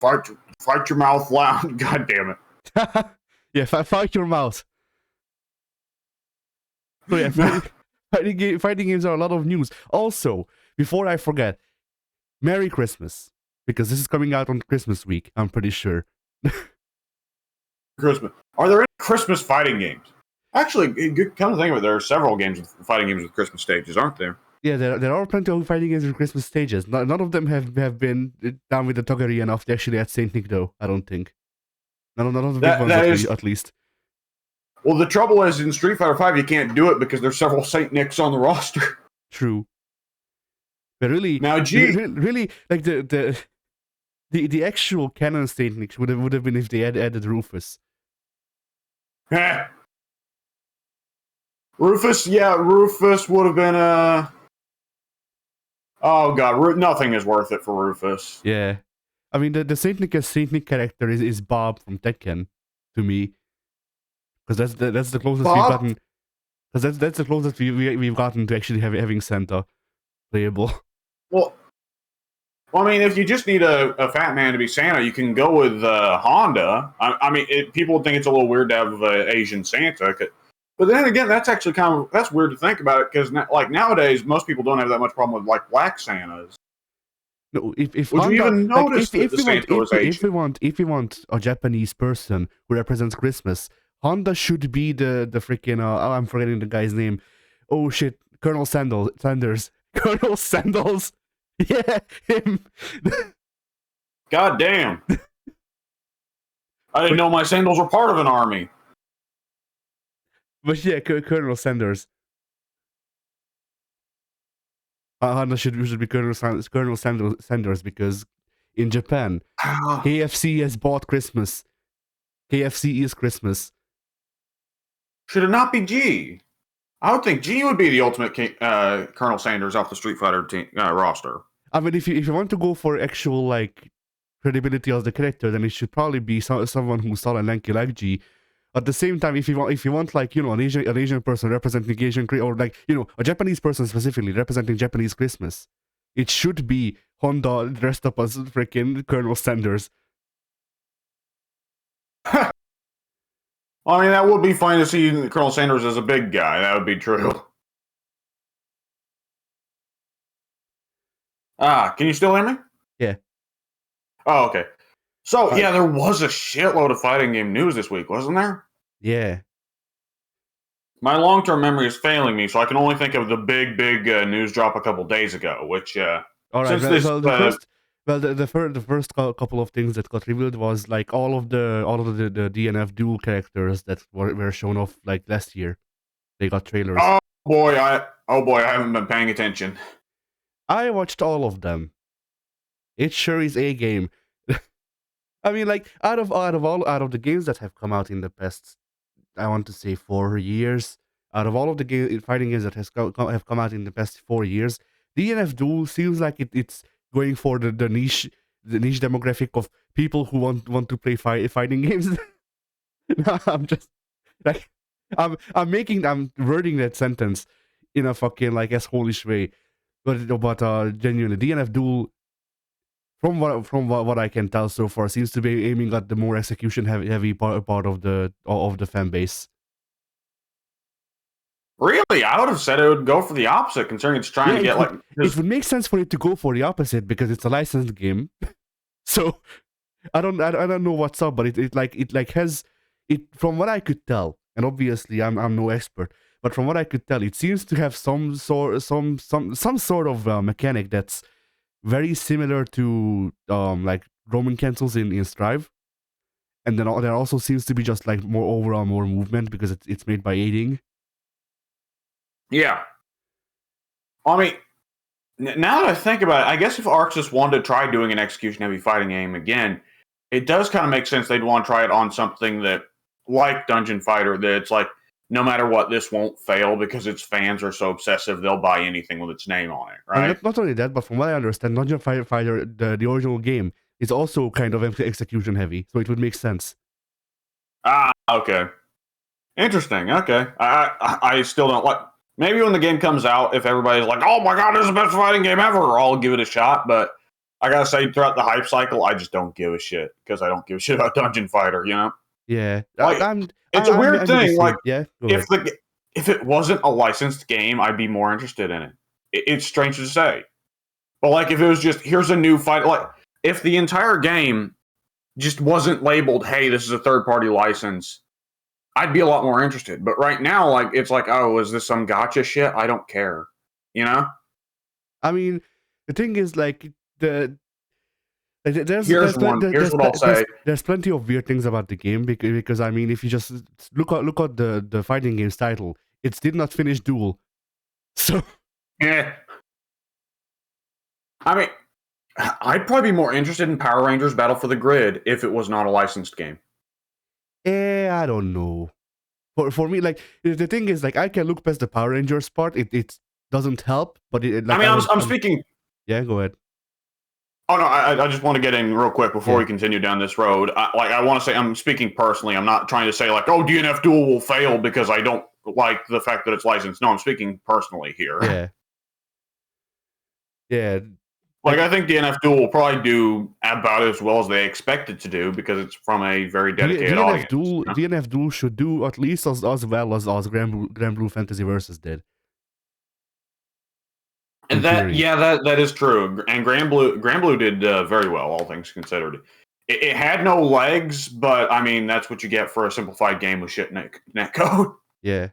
fight your mouth loud. God damn it. Yeah, fight your mouth. So yeah, fighting games are a lot of news. Also, before I forget, Merry Christmas, because this is coming out on Christmas week, I'm pretty sure. Christmas. Are there any Christmas fighting games? Actually, come to think of it, there are several fighting games with Christmas stages, aren't there? Yeah, there are plenty of fighting games with Christmas stages. None of them have been down with the toggery enough to actually add Saint Nick, though, I don't think. None of the big ones, at least. Well, the trouble is, in Street Fighter V, you can't do it because there's several Saint Nicks on the roster. True. But really, now, really, like the actual canon Saint Nick would have been if they had added Rufus. Rufus would have been oh god, nothing is worth it for Rufus. Yeah, I mean the Saint Nick character is Bob from Tekken to me, because that's the closest we've gotten. Because that's the closest we've gotten to actually having Santa playable. Well, I mean, if you just need a fat man to be Santa, you can go with Honda. I mean, people would think it's a little weird to have Asian Santa, but then again, that's actually that's weird to think about it, because like nowadays, most people don't have that much problem with like black Santas. No, if would Honda, you even notice like, if we want a Japanese person who represents Christmas, Honda should be the freaking I'm forgetting the guy's name. Oh shit, Colonel Sanders. Colonel Sandals. Yeah, him. God damn. I didn't know my sandals were part of an army. But yeah, Colonel Sanders. Honda should be Colonel Sanders, because in Japan, KFC has bought Christmas. KFC is Christmas. Should it not be G? I would think G would be the ultimate Colonel Sanders off the Street Fighter team, roster. I mean, if you want to go for actual like credibility of the character, then it should probably be someone who's tall and lanky like G. At the same time, if you want like, you know, an Asian person representing Asian, or like, you know, a Japanese person specifically representing Japanese Christmas, it should be Honda dressed up as freaking Colonel Sanders. I mean, that would be fine to see Colonel Sanders as a big guy. That would be true. Can you still hear me? Yeah. Oh, okay. So, yeah, there was a shitload of fighting game news this week, wasn't there? Yeah. My long-term memory is failing me, so I can only think of the big news drop a couple days ago, which, all right, the first couple of things that got revealed was like all of the DNF dual characters that were shown off like last year. They got trailers. Oh boy, I haven't been paying attention. I watched all of them. It sure is a game. I mean, like out of the games that have come out in the past, I want to say 4 years. Out of all of the fighting games that have come out in the past 4 years, DNF Duel seems like it's going for the niche demographic of people who want to play fighting games. No, I'm just like I'm wording that sentence in a fucking like asshole-ish way, but genuinely DNF Duel, from what I can tell so far, seems to be aiming at the more execution heavy part of the fan base. Really? I would have said it would go for the opposite, considering it's trying to get like... It would make sense for it to go for the opposite, because it's a licensed game. So I don't know what's up, but it has it, from what I could tell, and obviously I'm no expert, but from what I could tell, it seems to have some sort of mechanic that's very similar to like Roman cancels in Strive, and then there also seems to be just like more movement because it's made by aiding. Yeah. I mean, now that I think about it, I guess if Arxis wanted to try doing an execution-heavy fighting game again, it does kind of make sense they'd want to try it on something that, like Dungeon Fighter, that it's like, no matter what, this won't fail because its fans are so obsessive, they'll buy anything with its name on it, right? Not only that, but from what I understand, Dungeon Fighter, the original game, is also kind of execution-heavy, so it would make sense. Okay. Interesting, okay. I still don't like... Maybe when the game comes out, if everybody's like, oh my god, this is the best fighting game ever, I'll give it a shot, but I gotta say, throughout the hype cycle, I just don't give a shit because I don't give a shit about Dungeon Fighter. You know, Yeah, like it's a weird I'm in the thing. Like same. Yeah, go if ahead. if it wasn't a licensed game, I'd be more interested in it. It's strange to say, but like if it was just here's a new fight, like if the entire game just wasn't labeled, hey, this is a third party license, I'd be a lot more interested. But right now, like it's like, oh, is this some gotcha shit? I don't care. You know? I mean, the thing is, like, Here's one. Here's what I'll say. there's plenty of weird things about the game because I mean, if you just look at the fighting game's title, it did not finish Duel. So Yeah. I mean, I'd probably be more interested in Power Rangers Battle for the Grid if it was not a licensed game. I don't know. For me, like the thing is, like I can look past the Power Rangers part. It doesn't help, but like, I mean, I'm speaking. Yeah, go ahead. Oh no, I just want to get in real quick before we continue down this road. I want to say I'm speaking personally. I'm not trying to say like, oh, DNF Duel will fail because I don't like the fact that it's licensed. No, I'm speaking personally here. Yeah. Yeah. Like I think DNF Duel will probably do about as well as they expect it to do because it's from a very dedicated audience. DNF Duel should do at least as well as Grand Blue Fantasy Versus did. And that is true. And Grand Blue did very well, all things considered. It had no legs, but I mean that's what you get for a simplified game with shit net code. Yeah.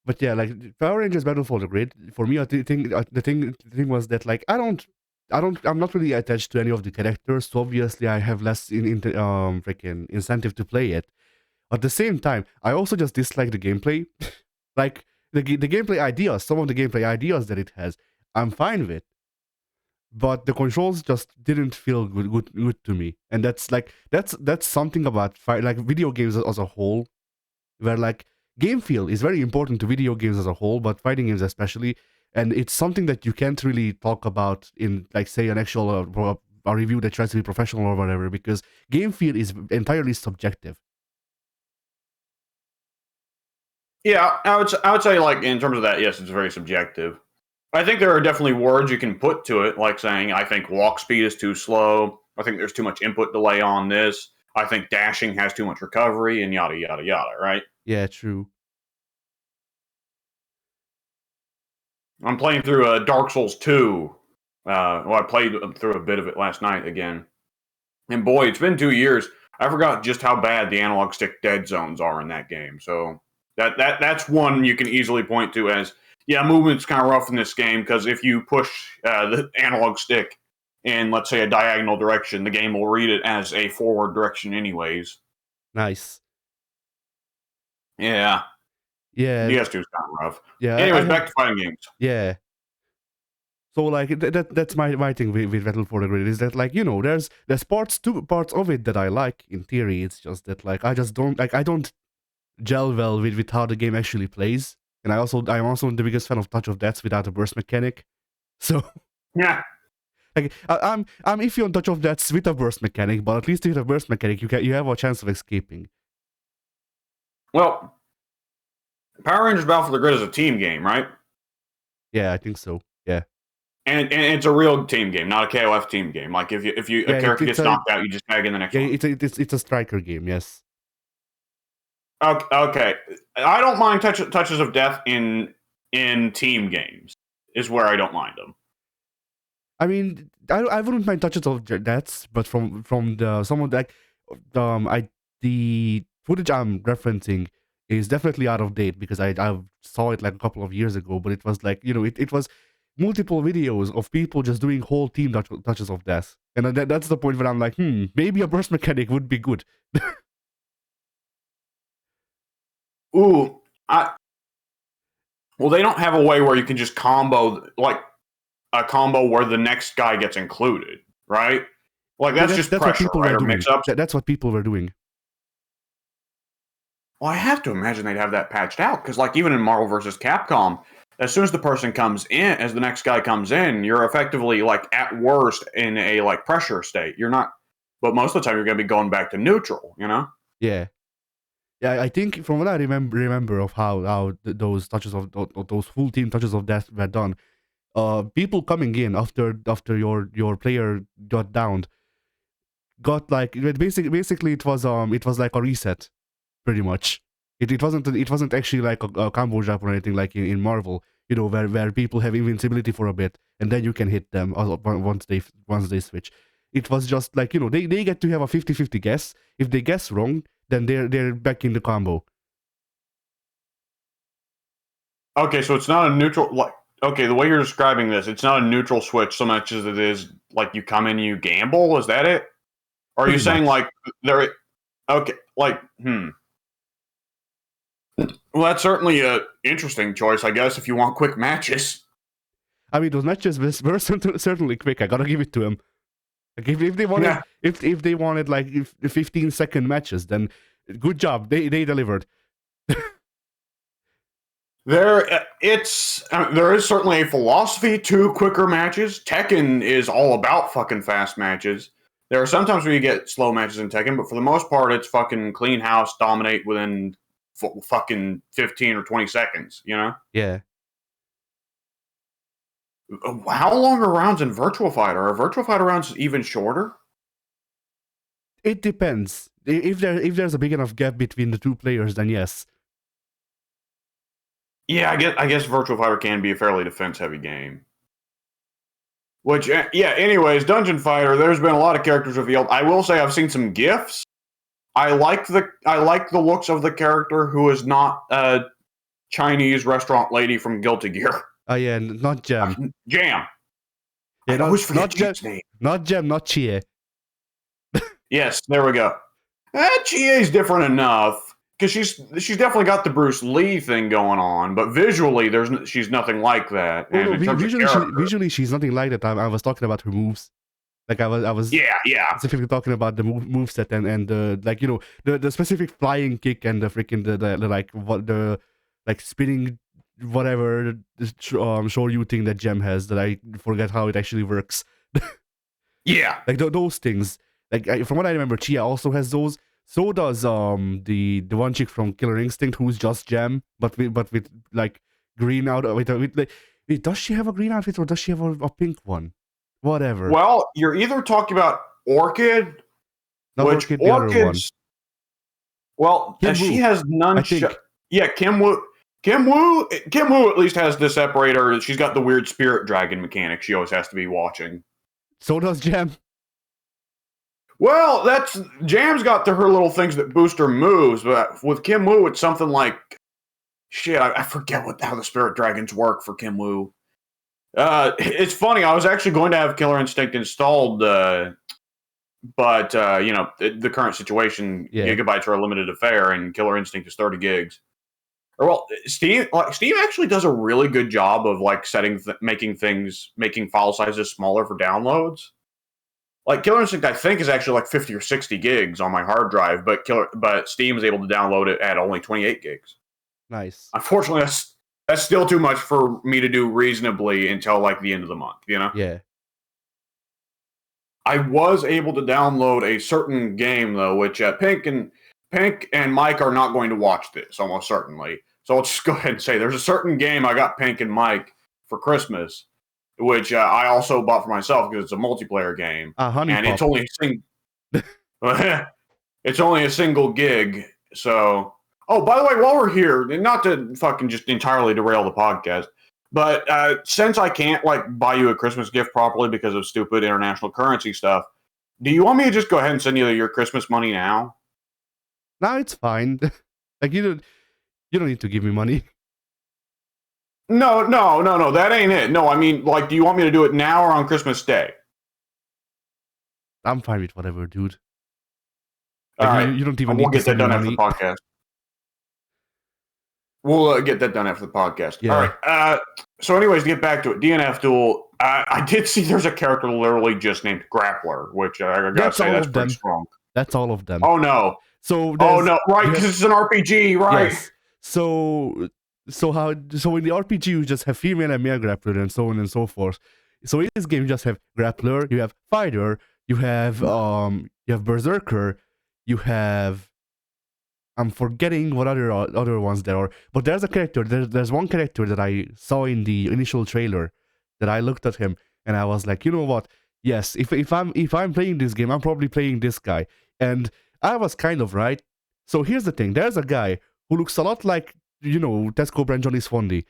But yeah, like Power Rangers Battle for the Grid, for me, the thing was that like I'm not really attached to any of the characters, so obviously I have less freaking incentive to play it. At the same time, I also just dislike the gameplay. Like the gameplay ideas, some of the gameplay ideas that it has, I'm fine with. But the controls just didn't feel good to me, and that's something about like video games as a whole, where like game feel is very important to video games as a whole, but fighting games especially, and it's something that you can't really talk about in like say an actual a review that tries to be professional or whatever, because game feel is entirely subjective. Yeah, I would say like in terms of that, yes, it's very subjective. I think there are definitely words you can put to it, like saying, I think walk speed is too slow. I think there's too much input delay on this. I think dashing has too much recovery, and yada, yada, yada, right? Yeah, true. I'm playing through Dark Souls 2. I played through a bit of it last night again. And boy, it's been 2 years. I forgot just how bad the analog stick dead zones are in that game. So that's one you can easily point to as, yeah, movement's kind of rough in this game because if you push the analog stick in, let's say, a diagonal direction, the game will read it as a forward direction anyways. Nice. Yeah. Yeah. DS2 is kind of rough. Yeah. Anyways, back to fighting games. Yeah. So like that's my thing with Battle for the Grid is that like, you know, there's parts of it that I like in theory. It's just that like I don't gel well with how the game actually plays. And I'm also the biggest fan of Touch of Death without a burst mechanic. So yeah. Like I'm iffy on Touch of Death with a burst mechanic, but at least with a burst mechanic you have a chance of escaping. Well, Power Rangers Battle for the Grid is a team game, right? Yeah, I think so. Yeah. And it's a real team game, not a KOF team game. Like if a character gets knocked out, you just tag in the next one. It's a striker game, yes. Okay. I don't mind touches of death in team games. Is where I don't mind them. I mean, I wouldn't mind touches of deaths, but from the someone like the footage I'm referencing is definitely out of date because I saw it like a couple of years ago, but it was like, you know, it was multiple videos of people just doing whole team touches of death, and that's the point where I'm like, maybe a burst mechanic would be good. Ooh, well, they don't have a way where you can just combo like a combo where the next guy gets included, right? Like that's just pressure, what people right? were doing. Mix-ups. That's what people were doing. Well, I have to imagine they'd have that patched out because, like, even in Marvel vs. Capcom, as soon as the person comes in, as the next guy comes in, you're effectively like at worst in a like pressure state. You're not, but most of the time you're going to be going back to neutral. You know? Yeah. Yeah, I think from what I remember of how those touches of those full team touches of death were done, people coming in after your player got downed got like basically it was like a reset pretty much. It wasn't actually like a combo jump or anything like in Marvel, where people have invincibility for a bit and then you can hit them once they switch. It was just like, they get to have a 50-50 guess. If they guess wrong, then they're back in the combo. Okay, so it's not a neutral, like, okay, the way you're describing this, it's not a neutral switch so much as it is like you come in and you gamble. Is that it? Or are you Pretty saying much. like there? Okay, like Well, that's certainly a interesting choice, I guess, if you want quick matches. I mean, those matches were certainly quick. I gotta give it to him. Like if they wanted Yeah, if they wanted like 15-second matches, then good job. They delivered. there is certainly a philosophy to quicker matches. Tekken is all about fucking fast matches. There are sometimes where you get slow matches in Tekken, but for the most part, it's fucking clean house, dominate within fucking 15 or 20 seconds. Yeah. How long are rounds in Virtual Fighter? Are Virtual Fighter rounds even shorter? It depends. If there's a big enough gap between the two players, then yes. Yeah, I guess Virtual Fighter can be a fairly defense-heavy game. Which, yeah, anyways, Dungeon Fighter, there's been a lot of characters revealed. I will say I've seen some GIFs. I like the looks of the character who is not a Chinese restaurant lady from Guilty Gear. Yeah, not Gem. Jam. Yeah, I always forget Jam's name. Not Gem, not Chie. Yes, there we go. Chie's different enough because she's definitely got the Bruce Lee thing going on, but visually she's nothing like that. Oh, And no, in terms of visually she's nothing like that. I was talking about her moves. Like I was yeah. specifically talking about the moveset and like the specific flying kick and the freaking the like what the like spinning whatever shoryu thing that Gem has that I forget how it actually works. Yeah. Like those things. Like from what I remember, Chia also has those. So does the one chick from Killer Instinct who's just Gem, but with like green out with like, wait, does she have a green outfit or does she have a pink one? Whatever. Well, you're either talking about Orchid, Not which Orchid, the other one. Orchid's. Well, Kim she Woo, has none. I think. Yeah, Kim Woo. Kim Woo at least has the separator. She's got the weird spirit dragon mechanic. She always has to be watching. So does Gem. Well, Jam's got her little things that boost her moves, but with Kim Woo, it's something like shit. I forget how the spirit dragons work for Kim Woo. It's funny. I was actually going to have Killer Instinct installed, but the current situation, gigabytes are a limited affair, and Killer Instinct is 30 gigs. Or well, Steam actually does a really good job of like making file sizes smaller for downloads. Like Killer Instinct, I think is actually like 50 or 60 gigs on my hard drive, but Steam is able to download it at only 28 gigs. Nice. Unfortunately, that's still too much for me to do reasonably until like the end of the month. Yeah. I was able to download a certain game though, which Pink and Mike are not going to watch this almost certainly. So I'll just go ahead and say there's a certain game I got Pink and Mike for Christmas, which I also bought for myself because it's a multiplayer game, and it's only it's only a single gig. So, oh, by the way, while we're here, not to fucking just entirely derail the podcast, but since I can't like buy you a Christmas gift properly because of stupid international currency stuff, do you want me to just go ahead and send you your Christmas money now? No, it's fine. Like you don't need to give me money. No, that ain't it. No, I mean, like, do you want me to do it now or on Christmas Day? I'm fine with whatever, dude. Like, all right. You don't even we'll need get to send that done me after money. the podcast. We'll get that done after the podcast. Yeah. All right. So, anyways, to get back to it, DNF Duel. I did see there's a character literally just named Grappler, which I gotta say that's pretty strong. That's all of them. Oh no. So right, because it's an RPG, right? Yes. So in the RPG you just have female and male grappler and so on and so forth. So in this game you just have grappler, you have fighter, you have berserker, you have, I'm forgetting what other ones there are, but there's a character. There's one character that I saw in the initial trailer that I looked at him and I was like, you know what? Yes, if I'm playing this game, I'm probably playing this guy. And I was kind of right. So here's the thing: there's a guy who looks a lot like, Tesco brand Johnny's Fondy.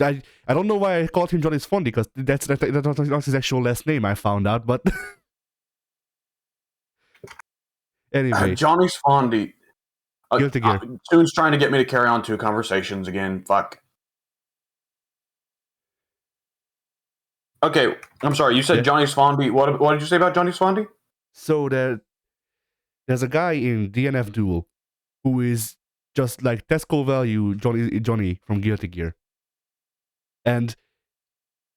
I don't know why I called him Johnny's Fondy, because that's not his actual last name, I found out, but anyway. Johnny's Fondy. Guilty Gear. Soon's trying to get me to carry on 2 conversations again. Fuck. Okay, I'm sorry. You said Johnny's Fondy. What did you say about Johnny's Fondy? So there's a guy in DNF Duel who is just like Tesco value Johnny from Guilty Gear. And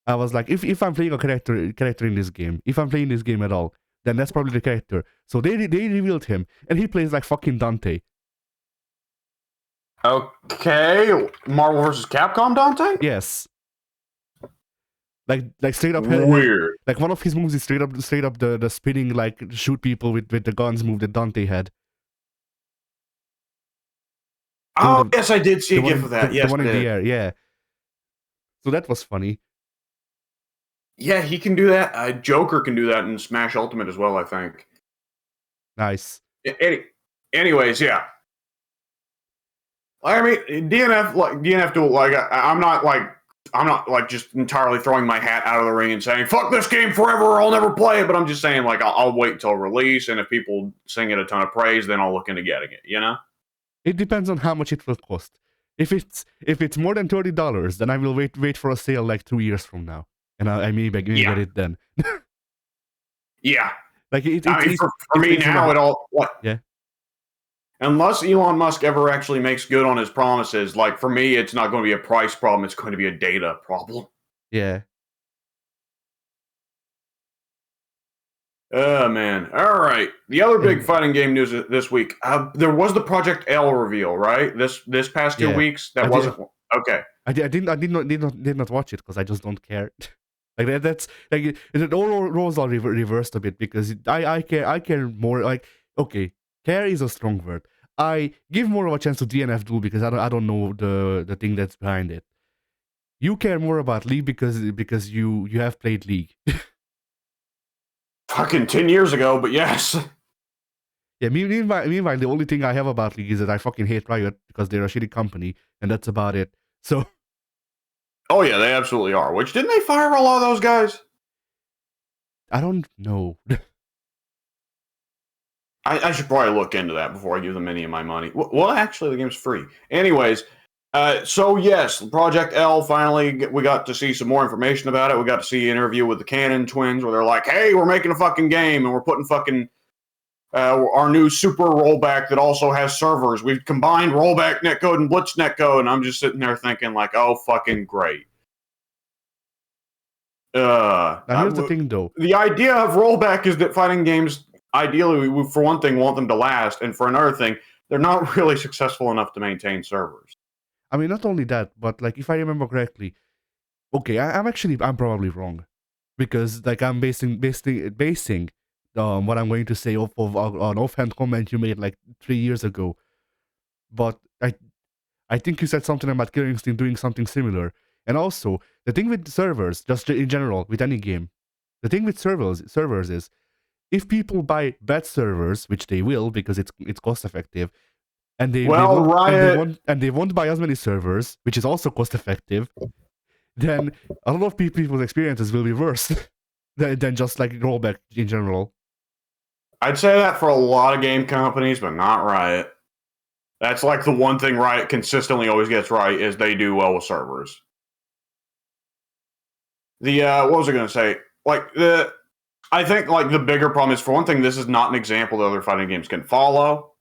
I was like, if I'm playing a character in this game, if I'm playing this game at all, then that's probably the character. So they revealed him, and he plays like fucking Dante. Okay, Marvel vs. Capcom Dante? Yes. Like straight up weird. Like one of his moves is straight up the spinning, like shoot people with the guns move that Dante had. Oh, yes, I did see a gif of that. Yes, the one in the air, yeah. So that was funny. Yeah, he can do that. Joker can do that in Smash Ultimate as well, I think. Nice. Anyways, yeah. I mean, DNF Duel, I'm not just entirely throwing my hat out of the ring and saying, fuck this game forever, I'll never play it, but I'm just saying, like, I'll wait until release, and if people sing it a ton of praise, then I'll look into getting it, you know? It depends on how much it will cost. If it's more than $30, then I will wait for a sale like 2 years from now, and I may get it then. Yeah. Like for me now, it all yeah. Unless Elon Musk ever actually makes good on his promises, like for me, it's not going to be a price problem; it's going to be a data problem. Yeah. Oh man! All right. The other big fighting game news this week, there was the Project L reveal, right? This past 2 weeks. That wasn't okay. I did not watch it because I just don't care. Like that's like it all roles are reversed a bit, because I care more. Like, okay, care is a strong word. I give more of a chance to DNF Duel because I don't know the thing that's behind it. You care more about League because you have played League. Fucking 10 years ago, but yes. Yeah, meanwhile, the only thing I have about League is that I fucking hate Riot because they're a shitty company, and that's about it. So. Oh yeah, they absolutely are. Which, didn't they fire a lot of those guys? I don't know. I should probably look into that before I give them any of my money. Well, actually, the game's free. Anyways, so yes, Project L, finally, we got to see some more information about it. We got to see an interview with the Cannon twins where they're like, hey, we're making a fucking game, and we're putting fucking our new super rollback that also has servers. We've combined rollback netcode and blitz netcode, and I'm just sitting there thinking like, oh, fucking great. Now here's the thing, though. The idea of rollback is that fighting games, ideally, we, for one thing, want them to last, and for another thing, they're not really successful enough to maintain servers. I mean, not only that, but like if I remember correctly, okay, I'm probably wrong, because like I'm basing what I'm going to say off of an offhand comment you made like 3 years ago, but I think you said something about Killer Instinct doing something similar. And also, the thing with servers, just in general, with any game, the thing with servers is, if people buy bad servers, which they will because it's cost effective, and they won't buy as many servers, which is also cost effective, then a lot of people's experiences will be worse than just like rollback in general. I'd say that for a lot of game companies, but not Riot. That's like the one thing Riot consistently always gets right, is they do well with servers. What was I going to say? I think like the bigger problem is, for one thing, this is not an example that other fighting games can follow.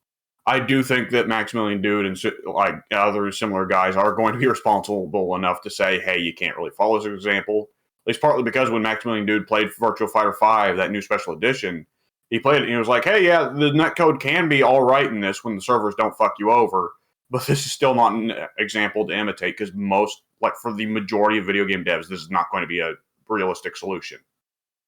I do think that Maximilian Dood and like other similar guys are going to be responsible enough to say, hey, you can't really follow this example. At least partly because when Maximilian Dood played Virtua Fighter 5, that new special edition, he played it and he was like, hey, yeah, the netcode can be all right in this when the servers don't fuck you over, but this is still not an example to imitate, because most, like for the majority of video game devs, this is not going to be a realistic solution.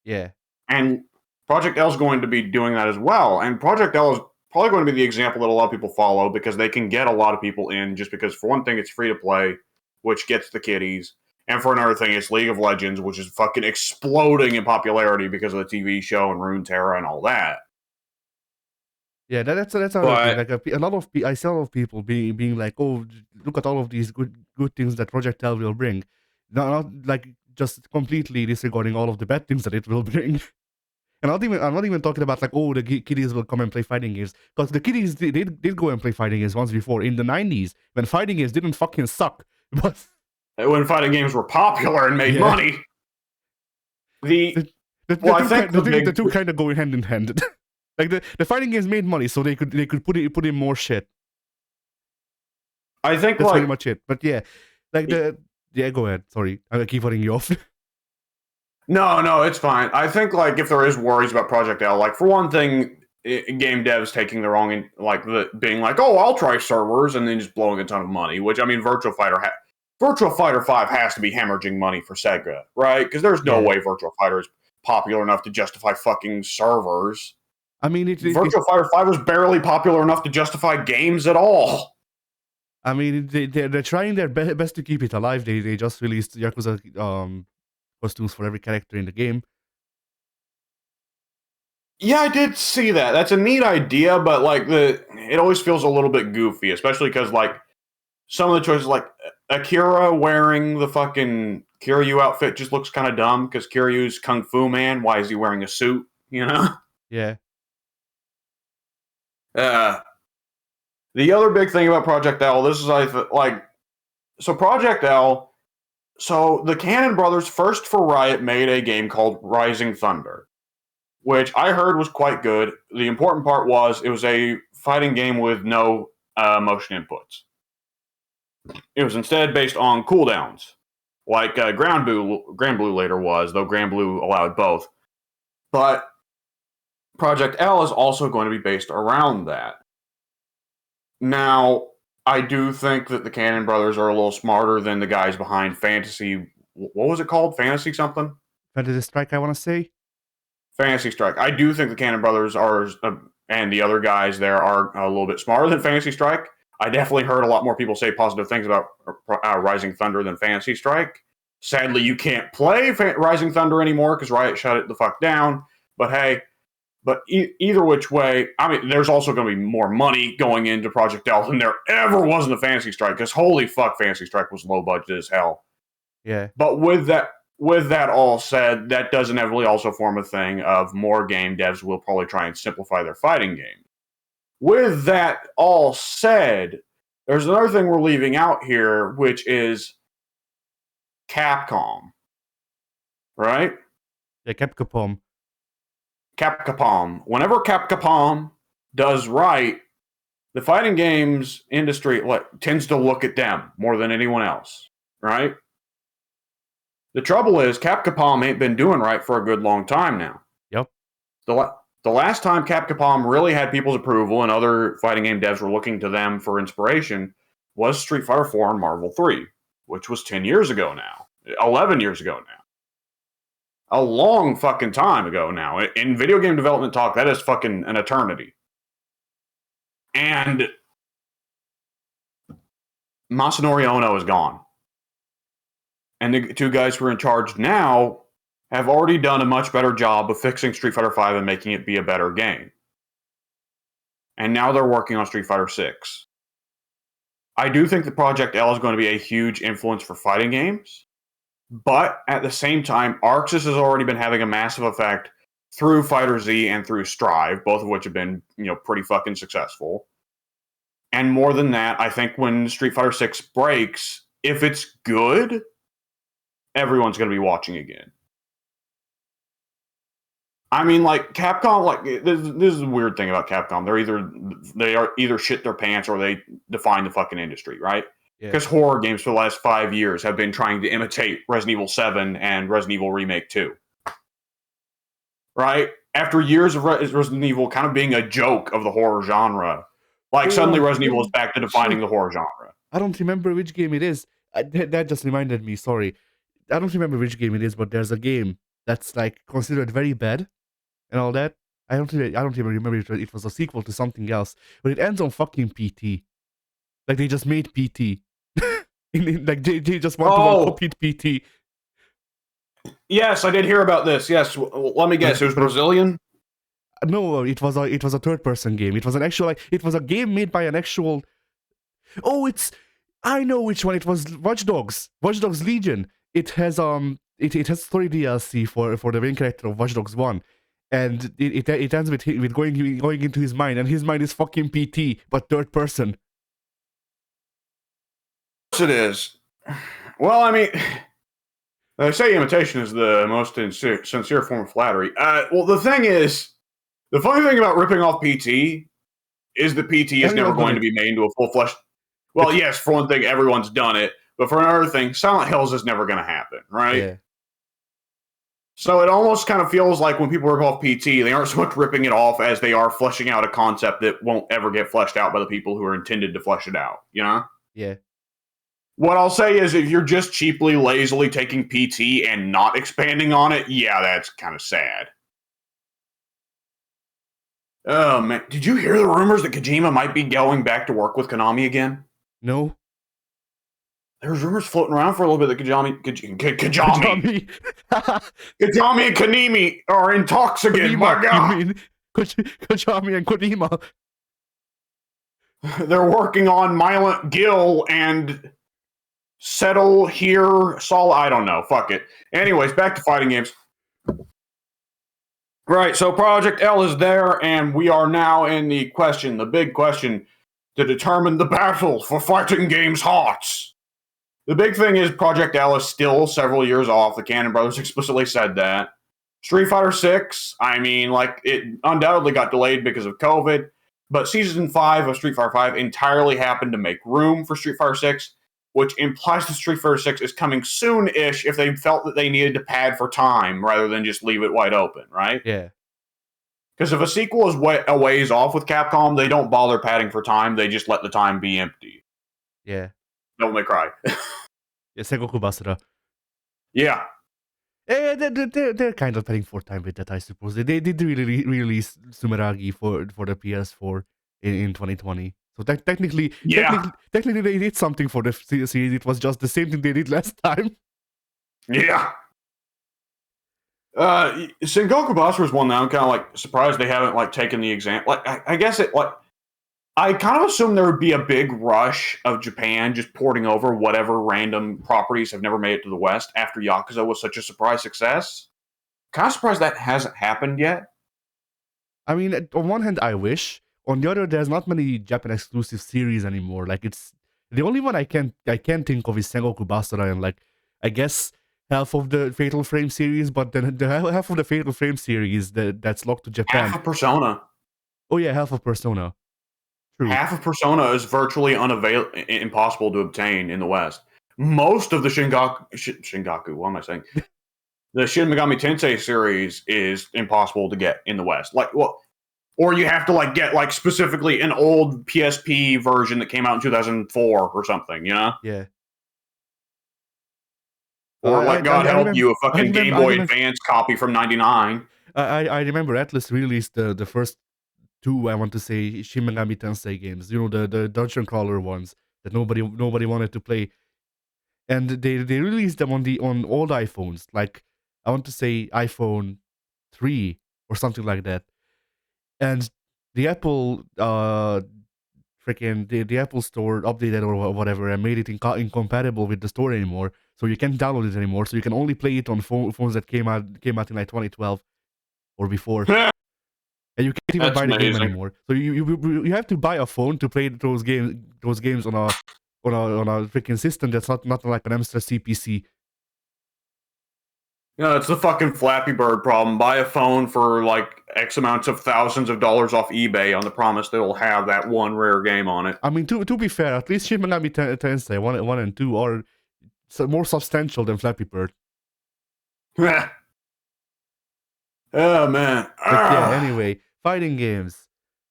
Yeah. And Project L is going to be doing that as well. And Project L is probably going to be the example that a lot of people follow, because they can get a lot of people in just because, for one thing, it's free to play, which gets the kiddies. And for another thing, it's League of Legends, which is fucking exploding in popularity because of the TV show and Runeterra and all that. Yeah, that's another thing. Like a lot of I see a lot of people being like, "Oh, look at all of these good things that Project L will bring," not like just completely disregarding all of the bad things that it will bring. And I'm not even talking about like, oh, the kiddies will come and play fighting games, because the kiddies did go and play fighting games once before in the 90s when fighting games didn't fucking suck. But when fighting games were popular and made money, the two kind of go hand in hand. Like the fighting games made money, so they could put in more shit. I think that's pretty much it. But yeah, like go ahead. Sorry, I keep cutting you off. No, it's fine. I think like if there is worries about Project L, like for one thing, game devs taking the wrong, like being like, oh, I'll try servers, and then just blowing a ton of money. Which I mean, Virtua Fighter 5 has to be hemorrhaging money for Sega, right? Because there's no way Virtua Fighter is popular enough to justify fucking servers. I mean, Virtua Fighter 5 was barely popular enough to justify games at all. I mean, they're trying their best to keep it alive. They just released Yakuza costumes for every character in the game. Yeah, I did see that. That's a neat idea, but like it always feels a little bit goofy, especially because like some of the choices, like Akira wearing the fucking Kiryu outfit, just looks kind of dumb because Kiryu's Kung Fu Man. Why is he wearing a suit? You know? Yeah. The other big thing about Project L, this is so Project L. So the Cannon Brothers, first for Riot, made a game called Rising Thunder, which I heard was quite good. The important part was it was a fighting game with no motion inputs. It was instead based on cooldowns, like Grand Blue later was, though Grand Blue allowed both. But Project L is also going to be based around that. Now, I do think that the Cannon Brothers are a little smarter than the guys behind Fantasy. What was it called? Fantasy something? Fantasy Strike, I want to say. Fantasy Strike. I do think the Cannon Brothers are, and the other guys there are a little bit smarter than Fantasy Strike. I definitely heard a lot more people say positive things about Rising Thunder than Fantasy Strike. Sadly, you can't play Rising Thunder anymore because Riot shut it the fuck down. But hey, either which way, I mean, there's also going to be more money going into Project L than there ever was in the Fantasy Strike, because holy fuck, Fantasy Strike was low budget as hell. Yeah. But with that all said, that does inevitably also form a thing of more game devs will probably try and simplify their fighting game. With that all said, there's another thing we're leaving out here, which is Capcom. Right? Yeah, Capcom. Whenever Capcom does right, the fighting games industry tends to look at them more than anyone else, right? The trouble is Capcom ain't been doing right for a good long time now. Yep. The last time Capcom really had people's approval and other fighting game devs were looking to them for inspiration was Street Fighter 4 and Marvel 3, which was 10 years ago now. 11 years ago now. A long fucking time ago now. In video game development talk, that is fucking an eternity. And Masanori Ono is gone. And the two guys who are in charge now have already done a much better job of fixing Street Fighter V and making it be a better game. And now they're working on Street Fighter 6. I do think that Project L is going to be a huge influence for fighting games. But at the same time, Arxis has already been having a massive effect through Fighter Z and through Strive, both of which have been, pretty fucking successful. And more than that, I think when Street Fighter 6 breaks, if it's good, everyone's going to be watching again. I mean, like, Capcom, this is the weird thing about Capcom. They are either shit their pants or they define the fucking industry, right? Because horror games for the last 5 years have been trying to imitate Resident Evil 7 and Resident Evil Remake 2. Right? After years of Resident Evil kind of being a joke of the horror genre, suddenly Resident Evil is back to defining the horror genre. I don't remember which game it is. That just reminded me, sorry. I don't remember which game it is, but there's a game that's considered very bad and all that. I don't even remember it was a sequel to something else, but it ends on fucking PT. Like they just made PT. Like they just want to Oh, compete PT. yes, I did hear about this. Yes, let me guess. It was But Brazilian. no, it was a third person game. It was an actual it was a game made by an actual. Oh, I know which one. It was Watch Dogs. Watch Dogs Legion. It has it has story DLC for the main character of Watch Dogs 1. And it ends with going into his mind, and his mind is fucking PT, but third person. Yes, it is. Well, I mean, they say imitation is the most sincere form of flattery. Well, the thing is, the funny thing about ripping off PT is that PT is never Everyone's done going to it. be made into a full-fledged. Well, yes, for one thing, everyone's done it, but for another thing, Silent Hills is never going to happen, right? Yeah. So it almost kind of feels like when people rip off PT, they aren't so much ripping it off as they are fleshing out a concept that won't ever get fleshed out by the people who are intended to flesh it out, you know? Yeah. What I'll say is if you're just cheaply, lazily taking PT and not expanding on it, yeah, that's kind of sad. Oh, man. Did you hear the rumors that Kojima might be going back to work with Konami again? No. There's rumors floating around for a little bit that Kojami Kojami. and Konami are in talks again. My Kojima, God. you mean Kojami and Kojima? They're working on Mylant Gill and Settle Here Sol. I don't know. Fuck it. Anyways, back to fighting games. Right, so Project L is there, and we are now in the big question, to determine the battle for fighting games hearts. The big thing is Project L is still several years off. The Cannon Brothers explicitly said that. Street Fighter 6, I mean, like, it undoubtedly got delayed because of COVID, but Season 5 of Street Fighter 5 entirely happened to make room for Street Fighter 6, which implies that Street Fighter 6 is coming soon-ish if they felt that they needed to pad for time rather than just leave it wide open, right? Yeah. Because if a sequel is a ways off with Capcom, they don't bother padding for time, they just let the time be empty. Yeah. Don't they cry? Yeah, Sengoku Basara. Yeah. They're kind of padding for time with that, I suppose. They did release Sumeragi for the PS4 in 2020. So technically, Yeah. technically they did something for the series. It was just the same thing they did last time. Yeah. Sengoku Basara was one that I'm kind of like surprised they haven't like taken the example. Like, I guess it like I kind of assumed there would be a big rush of Japan just porting over whatever random properties have never made it to the West after Yakuza was such a surprise success. Kind of surprised that hasn't happened yet. I mean, on one hand, I wish. On the other, there's not many Japan exclusive series anymore. Like it's the only one I can think of is Sengoku Basara, and like I guess half of the Fatal Frame series, but then the half of the Fatal Frame series that's locked to Japan. Half of Persona. Oh yeah, half of Persona. True. Half of Persona is virtually impossible to obtain in the West. Most of the Shingaku, what am I saying? The Shin Megami Tensei series is impossible to get in the West. Like, well, or you have to like get like specifically an old PSP version that came out in 2004 or something, you know? Yeah. Or like God help remember, you, a fucking Game Boy Advance copy from '99. I remember Atlas released the first two, I want to say, Shin Megami Tensei games. You know, the dungeon crawler ones that nobody wanted to play, and they released them on old iPhones, like I want to say iPhone 3 or something like that. And the Apple freaking the Apple Store updated or whatever and made it incompatible with the store anymore, so you can't download it anymore. So you can only play it on phones that came out in like 2012 or before. And you can't even buy the game anymore. So you have to buy a phone to play those games on a freaking system that's not like an Amstrad CPC. No, it's the fucking Flappy Bird problem. Buy a phone for like X amounts of thousands of dollars off eBay on the promise that it'll have that one rare game on it. I mean, to be fair, at least Shin Megami Tensei 1 and 2 are more substantial than Flappy Bird. Oh man. But yeah, anyway, fighting games.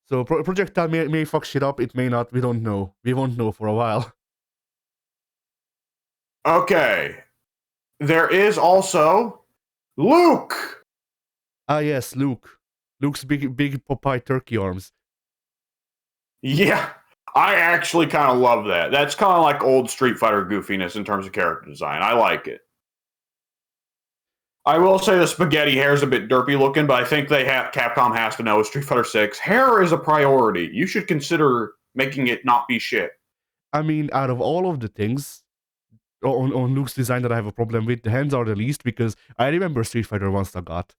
So Projectile may fuck shit up, it may not, we don't know. We won't know for a while. Okay. There is also Luke. Ah yes, Luke. Luke's big Popeye turkey arms. Yeah. I actually kind of love that. That's kind of like old Street Fighter goofiness in terms of character design. I like it. I will say the spaghetti hair is a bit derpy looking, but I think Capcom has to know with Street Fighter 6, hair is a priority. You should consider making it not be shit. I mean, out of all of the things on Luke's design that I have a problem with, the hands are the least because I remember Street Fighter 1 Sagat.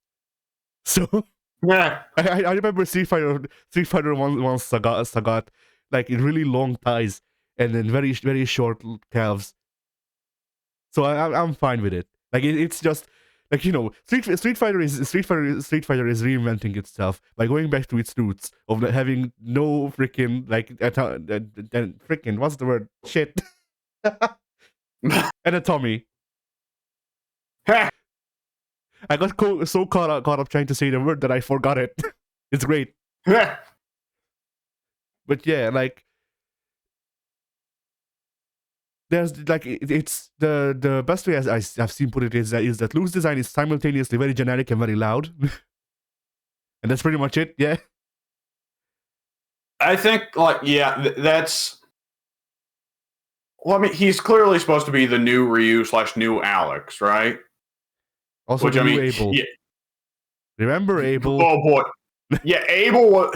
So Yeah. I remember Street Fighter 1 Sagat, like in really long thighs and then very very short calves. So I'm fine with it. Like it's just like, you know, Street Fighter is reinventing itself by going back to its roots of having no freaking like freaking what's the word, shit, anatomy. I got so caught up trying to say the word that I forgot it. It's great. But yeah, like there's like it's the best way I've seen put it is that Luke's design is simultaneously very generic and very loud. And that's pretty much it. Yeah. I think, like, yeah, that's. Well, I mean, he's clearly supposed to be the new Ryu / new Alex, right? Also, Which, the I new mean, Abel. yeah. Remember Abel? Oh boy, yeah, Abel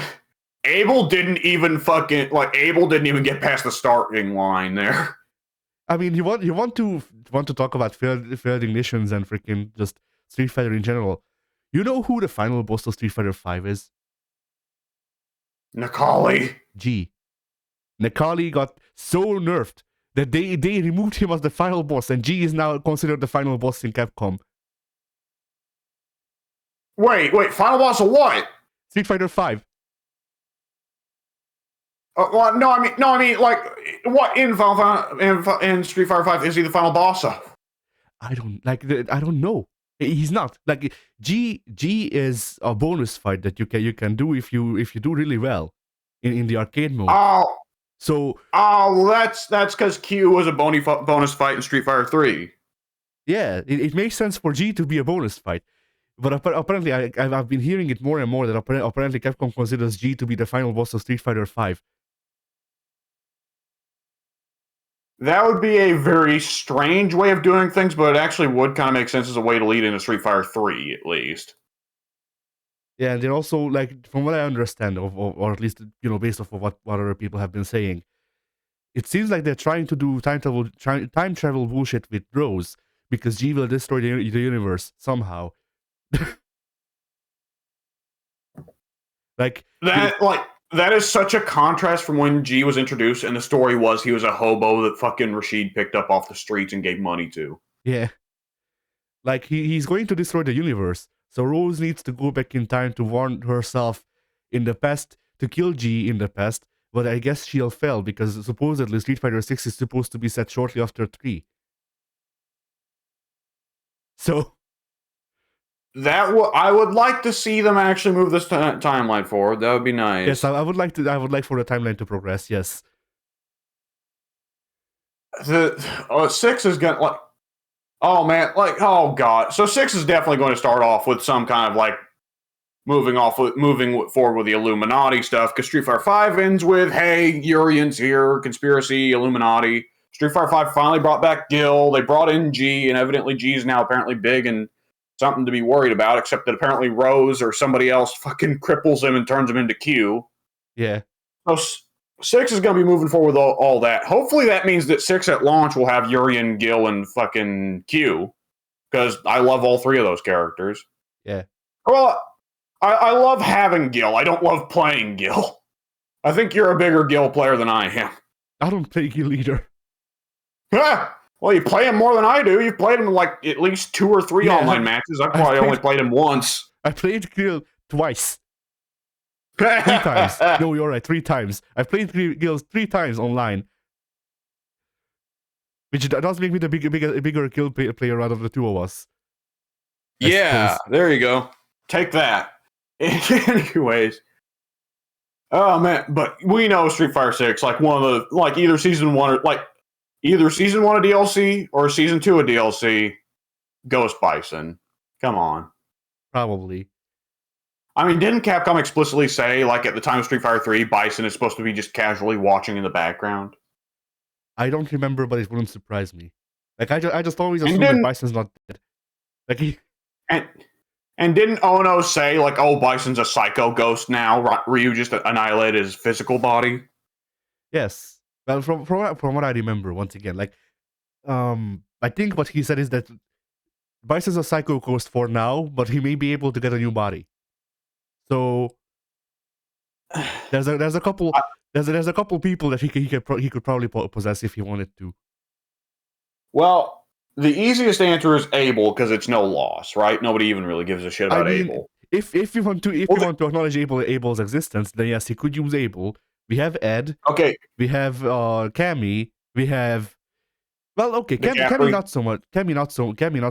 didn't even get past the starting line there. I mean, you want to talk about failed ignitions and freaking just Street Fighter in general. You know who the final boss of Street Fighter 5 is? Necalli. G. Necalli got so nerfed that they removed him as the final boss, and G is now considered the final boss in Capcom. Wait, final boss of what? Street Fighter 5. Well, no, I mean, like, what in Street Fighter 5 is he the final boss of? I don't know. He's not. Like G is a bonus fight that you can do if you do really well in the arcade mode. Oh. So that's because Q was a bonus fight in Street Fighter 3. Yeah, it makes sense for G to be a bonus fight. But apparently, I've been hearing it more and more that apparently Capcom considers G to be the final boss of Street Fighter 5. That would be a very strange way of doing things, but it actually would kind of make sense as a way to lead into Street Fighter 3, at least. Yeah, and then also, like, from what I understand, or at least, you know, based off of what other people have been saying, it seems like they're trying to do time travel bullshit with Rose, because G will destroy the universe somehow. Like that is such a contrast from when G was introduced, and the story was he was a hobo that fucking Rashid picked up off the streets and gave money to. Yeah. Like, he's going to destroy the universe, so Rose needs to go back in time to warn herself in the past to kill G in the past, but I guess she'll fail because supposedly Street Fighter 6 is supposed to be set shortly after 3. So I would like to see them actually move this timeline forward. That would be nice. Yes, I would like for the timeline to progress. Yes. The 6 is gonna, like, oh man, like, oh god. So 6 is definitely going to start off with some kind of, like, moving forward with the Illuminati stuff, because Street Fighter 5 ends with, hey, Urian's here, conspiracy, Illuminati. Street Fighter 5 finally brought back Gil. They brought in G, and evidently G is now apparently big and something to be worried about, except that apparently Rose or somebody else fucking cripples him and turns him into Q. Yeah. So 6 is going to be moving forward with all that. Hopefully that means that 6 at launch will have Urian, Gil, and fucking Q, because I love all three of those characters. Yeah. Well, I love having Gil. I don't love playing Gil. I think you're a bigger Gil player than I am. I don't play Gil either. Well, you play him more than I do. You've played him in, like, at least 2 or 3 online matches. I've probably only played him once. I played Gil twice. 3 times. No, you're right. 3 times. I've played Gil 3 times online. Which does make me the bigger Gil player out of the two of us. Yeah, there you go. Take that. Anyways. Oh, man. But we know Street Fighter 6, like, one of the, like, either season 1 of DLC or season 2 of DLC, Ghost Bison. Come on. Probably. I mean, didn't Capcom explicitly say, like, at the time of Street Fighter 3, Bison is supposed to be just casually watching in the background? I don't remember, but it wouldn't surprise me. Like I just always And assume that didn't Bison's not dead. Like and and didn't Ono say, like, oh, Bison's a psycho ghost now? Ryu just annihilated his physical body? yes. Well, from what I remember, once again, like I think what he said is that Bison's a psycho ghost for now, but he may be able to get a new body. So there's a couple I- there's a couple people that he could probably possess if he wanted to. Well, the easiest answer is Abel because it's no loss, right? Nobody even really gives a shit I about mean, Abel. if you want to Well, want to acknowledge Abel's existence, then yes, he could use Abel. We have Ed. okay, We have Cammy. We have okay, the Cammy Capri. not so much. Cammy not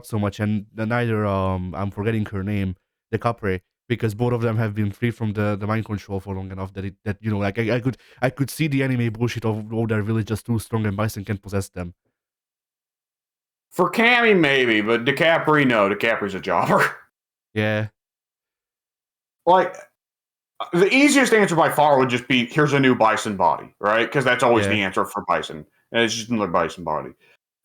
so much, and neither I'm forgetting her name, the Capre, because both of them have been free from the mind control for long enough that you know, like I could see the anime bullshit of their village just too strong and Bison can possess them. For Cammy, maybe, but DiCapri, no. DiCapri's a jobber. Yeah, Like, the easiest answer by far would just be, here's a new Bison body, right? Because that's always yeah, the answer for Bison. And it's just another Bison body.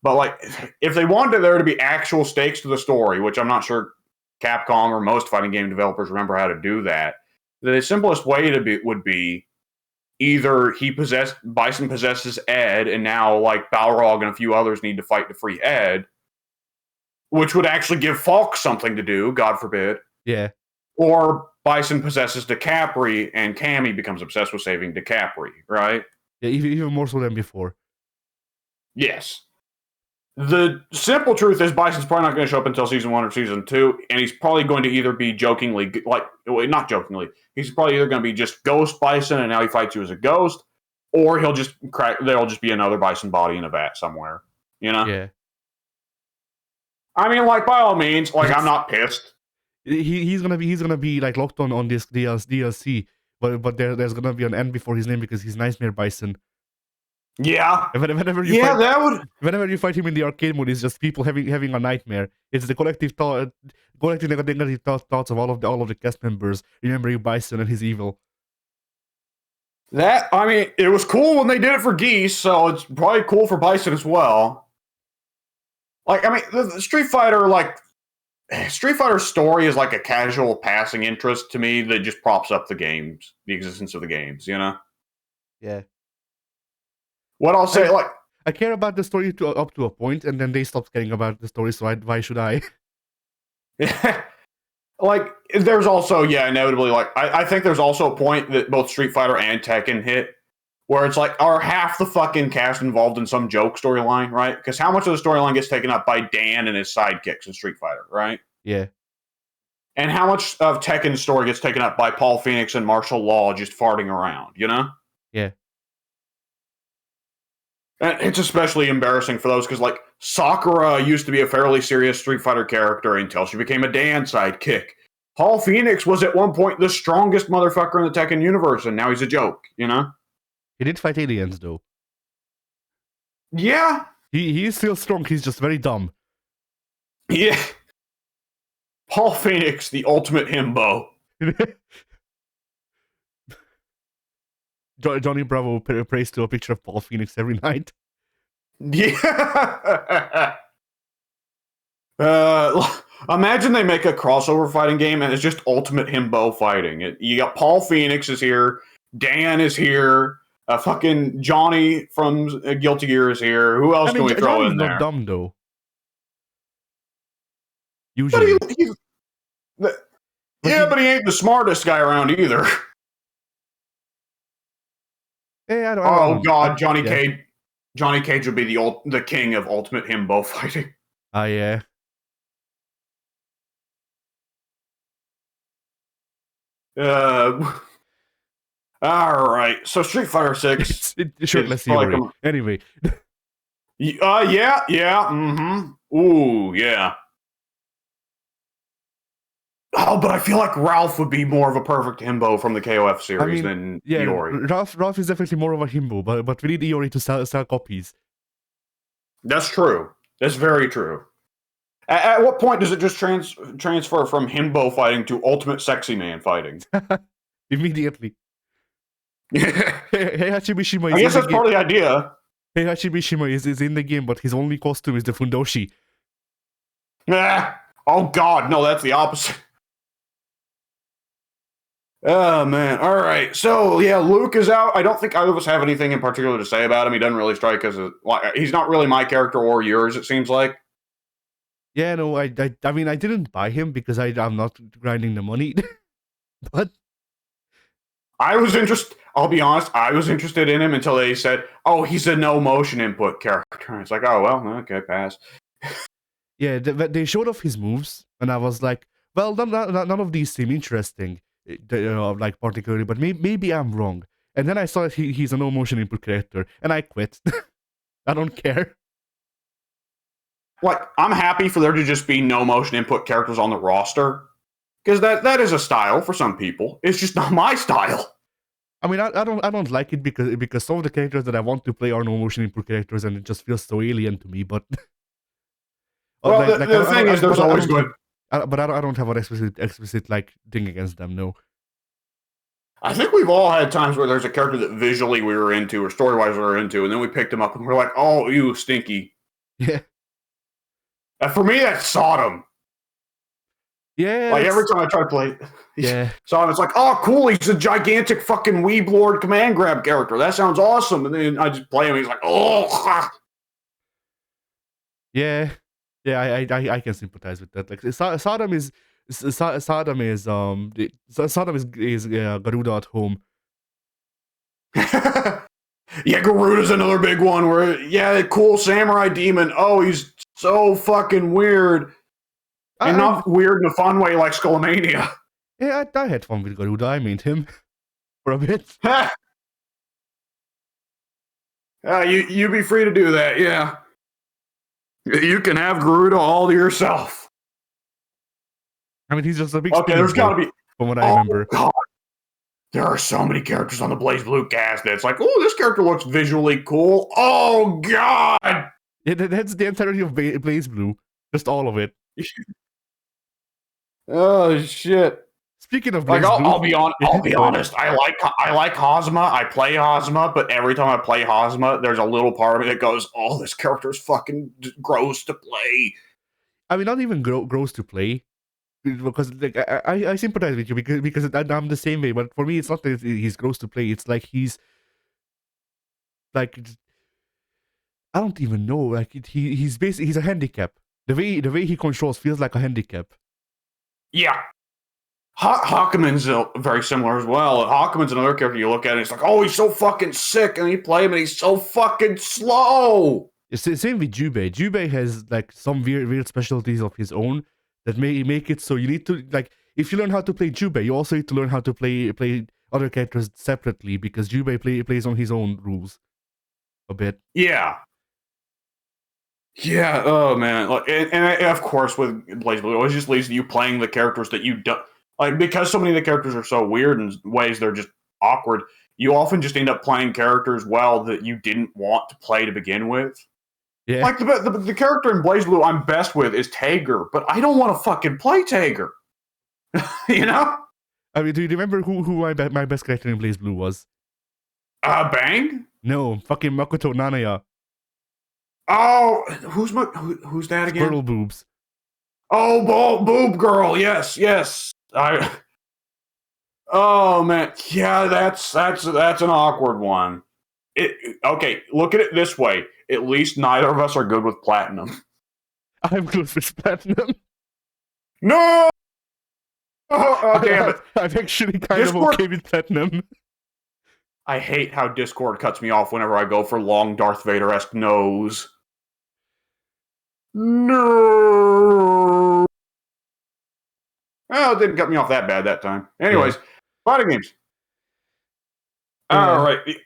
But, like, if they wanted there to be actual stakes to the story, which I'm not sure Capcom or most fighting game developers remember how to do that, the simplest way would be either Bison possesses Ed, and now, like, Balrog and a few others need to fight to free Ed, which would actually give Falk something to do, God forbid. yeah. Or Bison possesses DiCapri, and Cammy becomes obsessed with saving DiCapri, right? Yeah, even more so than before. Yes. The simple truth is Bison's probably not going to show up until season 1 or season 2, and he's probably going to either be jokingly, like, well, not jokingly, he's probably either going to be just Ghost Bison, and now he fights you as a ghost, or there'll just be another Bison body in a vat somewhere, you know? Yeah, I mean, like, by all means, like, I'm yes. not pissed. He's gonna be like locked on this DLC, but there's gonna be an end before his name because he's Nightmare Bison. Yeah. And Yeah, that would. whenever you fight him in the arcade mode, it's just people having a nightmare. It's the collective negative thoughts of all of the cast members remembering Bison and his evil. I mean, it was cool when they did it for Geese, so it's probably cool for Bison as well. Like, I mean, the Street Fighter story is like a casual passing interest to me that just props up the existence of the games, you know? Yeah, What I'll say, like, I care about the story up to a point, and then they stopped caring about the story. So why should I? like, there's also, yeah, inevitably, like, I think there's also a point that both Street Fighter and Tekken hit where it's like, are half the fucking cast involved in some joke storyline, right? Because how much of the storyline gets taken up by Dan and his sidekicks in Street Fighter, right? Yeah, And how much of Tekken's story gets taken up by Paul Phoenix and Martial Law just farting around, you know? yeah. And it's especially embarrassing for those because, like, Sakura used to be a fairly serious Street Fighter character until she became a Dan sidekick. Paul Phoenix was at one point the strongest motherfucker in the Tekken universe, and now he's a joke, you know? He did fight aliens though. Yeah. He's still strong. He's just very dumb. Yeah. Paul Phoenix, the ultimate himbo. Johnny Bravo prays to a picture of Paul Phoenix every night. Yeah. Imagine they make a crossover fighting game and it's just ultimate himbo fighting. You got Paul Phoenix is here, Dan is here, fucking Johnny from Guilty Gear is here. Who else can we throw Johnny's in not there? dumb though. But Usually. but he ain't the smartest guy around either. Hey, I don't Oh know. God, Johnny Yeah. Cage. Johnny Cage would be the king of ultimate himbo fighting. Yeah. All right. So Street Fighter 6 Shirtless probably Iori. Anyway. Yeah. Mm-hmm. Ooh, yeah. Oh, but I feel like Ralph would be more of a perfect himbo from the KOF series than Iori. Ralph is definitely more of a himbo, but we need Iori to sell copies. That's true. That's very true. At what point does it just transfer from himbo fighting to ultimate sexy man fighting? Immediately. I Heihachi Mishima is guess in the that's game. part of the idea. Heihachi Mishima is in the game, but his only costume is the fundoshi. Oh God, no, that's the opposite. Oh man, all right. So yeah, Luke is out. I don't think either of us have anything in particular to say about him. He doesn't really strike us as he's not really my character or yours. It seems like. Yeah, no, I mean, I didn't buy him because I'm not grinding the money, but I was interested. I'll be honest. I was interested in him until they said, "Oh, he's a no motion input character." And it's like, oh well, okay, pass. yeah, they showed off his moves, and I was like, well, none of these seem interesting, like particularly, but maybe I'm wrong. And then I saw that he's a no motion input character, and I quit. I don't care. Like, I'm happy for there to just be no motion input characters on the roster because that is a style for some people. It's just not my style. I mean, I don't like it because some of the characters that I want to play are no motion input characters, and it just feels so alien to me. But well, the thing is, there's always good. But I don't have an explicit like thing against them. No. I think we've all had times where there's a character that visually we were into or story-wise we were into, and then we picked him up and we're like, oh, you stinky. Yeah. For me, that's Sodom. Yeah. Like every time I try to play Sodom, it's like, oh, cool, he's a gigantic fucking Weeb Lord command grab character. That sounds awesome. And then I just play him, he's like, oh. Yeah. Yeah, I can sympathize with that. Like Sodom is Garuda at home. Yeah, Garuda's another big one where, yeah, cool samurai demon. Oh, he's so fucking weird. And not weird in a fun way like Skullomania. Yeah, I had fun with Garuda. I made him for a bit. You be free to do that, yeah. You can have Garuda all to yourself. I mean, he's just a big there's got to be. From what I remember. God. There are so many characters on the BlazBlue cast that's like, oh, this character looks visually cool. Oh, God. Yeah, that's the entirety of BlazBlue. Just all of it. Oh, shit. Speaking of like, I'll be honest. I like Hozma. I play Hozma, but every time I play Hozma, there's a little part of me that goes, "Oh, this character's fucking gross to play." I mean, not even gross to play, because like I sympathize with you because I'm the same way. But for me, it's not that he's gross to play. It's like he's like I don't even know. Like he's basically he's a handicap. The way he controls feels like a handicap. Yeah. Hawkman's very similar as well. Hawkman's another character you look at and it's like, oh, he's so fucking sick, and you play him and he's so fucking slow. It's the same with Jubei. Jubei has like some weird specialties of his own that make it so you need to like if you learn how to play Jubei, you also need to learn how to play other characters separately because Jubei plays on his own rules a bit. Yeah. Yeah. Oh man. And of course with BlazBlue, it always just leads to you playing the characters that you don't. Like, because so many of the characters are so weird in ways they're just awkward, you often just end up playing characters that you didn't want to play to begin with. Yeah. Like, the character in BlazBlue I'm best with is Tager, but I don't want to fucking play Tager. You know? I mean, do you remember who my best character in BlazBlue was? Bang? No, fucking Makoto Nanaya. Oh, who's that again? Squirrel boobs. Oh, boob girl, yes. Oh man, yeah, that's an awkward one. Okay, look at it this way. At least neither of us are good with platinum. I'm good with platinum. No! Oh damn it. I'm actually kind of okay with platinum. I hate how Discord cuts me off whenever I go for long Darth Vader-esque nose. No! Well, it didn't cut me off that bad that time. Anyways, fighting games. All right, the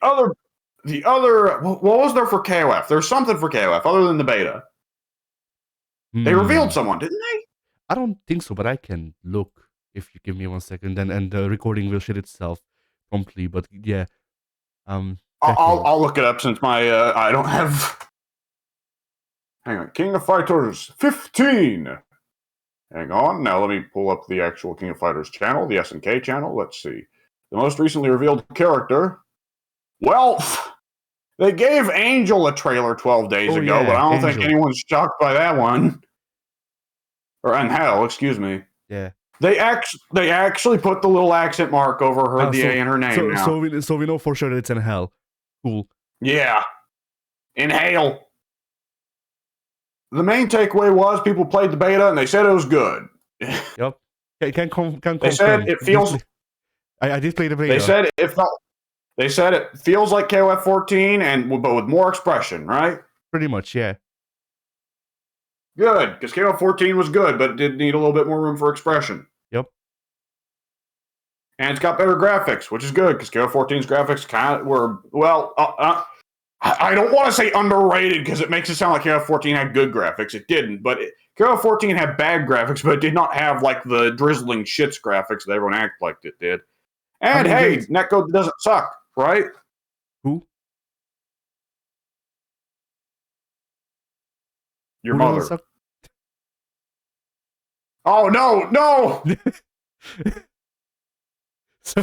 other. What was there for KOF? There's something for KOF other than the beta. They revealed someone, didn't they? I don't think so, but I can look if you give me 1 second, and the recording will shit itself promptly. But yeah, I'll look it up since my I don't have. Hang on. King of Fighters 15. Hang on. Now let me pull up the actual King of Fighters channel, the SNK channel. Let's see. The most recently revealed character. Well, they gave Angel a trailer 12 days ago, yeah, but I don't Angel. think anyone's shocked by that one. Or Angel, excuse me. Yeah. They actually put the little accent mark over her A in her name now. So we know for sure that it's in hell. Cool. Yeah. Inhale. The main takeaway was people played the beta and they said it was good. Yep. Can confirm. They said it feels. I did play the beta. They said it felt. They said it feels like KOF 14, but with more expression, right? Pretty much, yeah. Good, because KOF 14 was good, but it did need a little bit more room for expression. Yep. And it's got better graphics, which is good, because KOF 14's graphics kind of were, well, I don't want to say underrated, because it makes it sound like KOF 14 had good graphics. It didn't, but KOF 14 had bad graphics, but it did not have, like, the drizzling shits graphics that everyone acted like it did. And, hey, netcode doesn't suck, right? Who? Your mother. Oh, no! So,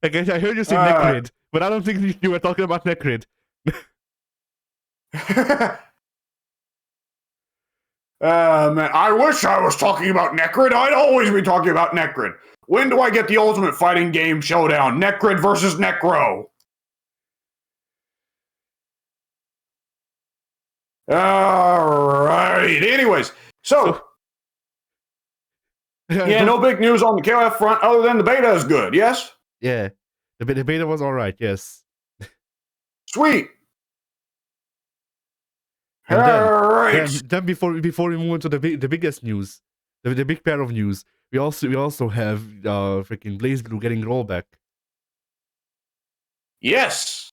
I guess I heard you say Necrid, but I don't think you were talking about Necrid. Man, I wish I was talking about Necrid. I'd always be talking about Necrid. When do I get the Ultimate Fighting Game Showdown? Necrid versus Necro. Alright. Anyways, so yeah, no big news on the KOF front other than the beta is good, yes? Yeah. The beta was alright, yes. Sweet. And then before we move on to the biggest news, the big pair of news, we also have freaking BlazBlue getting rollback. Yes.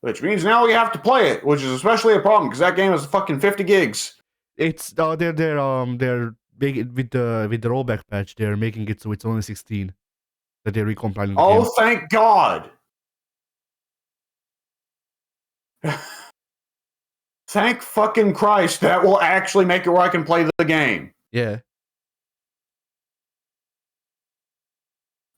Which means now we have to play it, which is especially a problem because that game is fucking 50 gigs. It's they're big with the rollback patch. They're making it so it's only 16 that they're recompiling. Oh, thank God! Thank fucking Christ! That will actually make it where I can play the game. Yeah.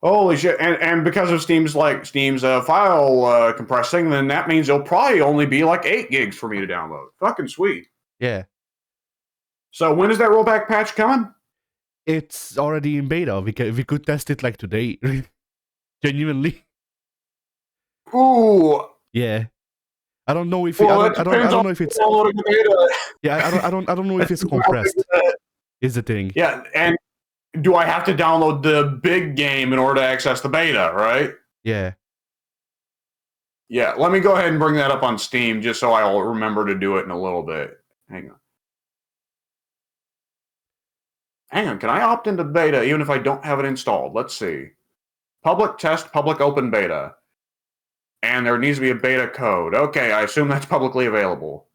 Holy shit! And because of Steam's file compressing, then that means it'll probably only be like 8 gigs for me to download. Fucking sweet. Yeah. So when is that rollback patch coming? It's already in beta. We could test it like today. Genuinely. Ooh. Yeah. I don't know if I don't know if it's yeah. I don't know if it's compressed. Is the thing. Yeah, and do I have to download the big game in order to access the beta, right? Yeah. Yeah, let me go ahead and bring that up on Steam just so I'll remember to do it in a little bit. Hang on, can I opt into beta even if I don't have it installed? Let's see. Public test, public open beta. And there needs to be a beta code. Okay, I assume that's publicly available.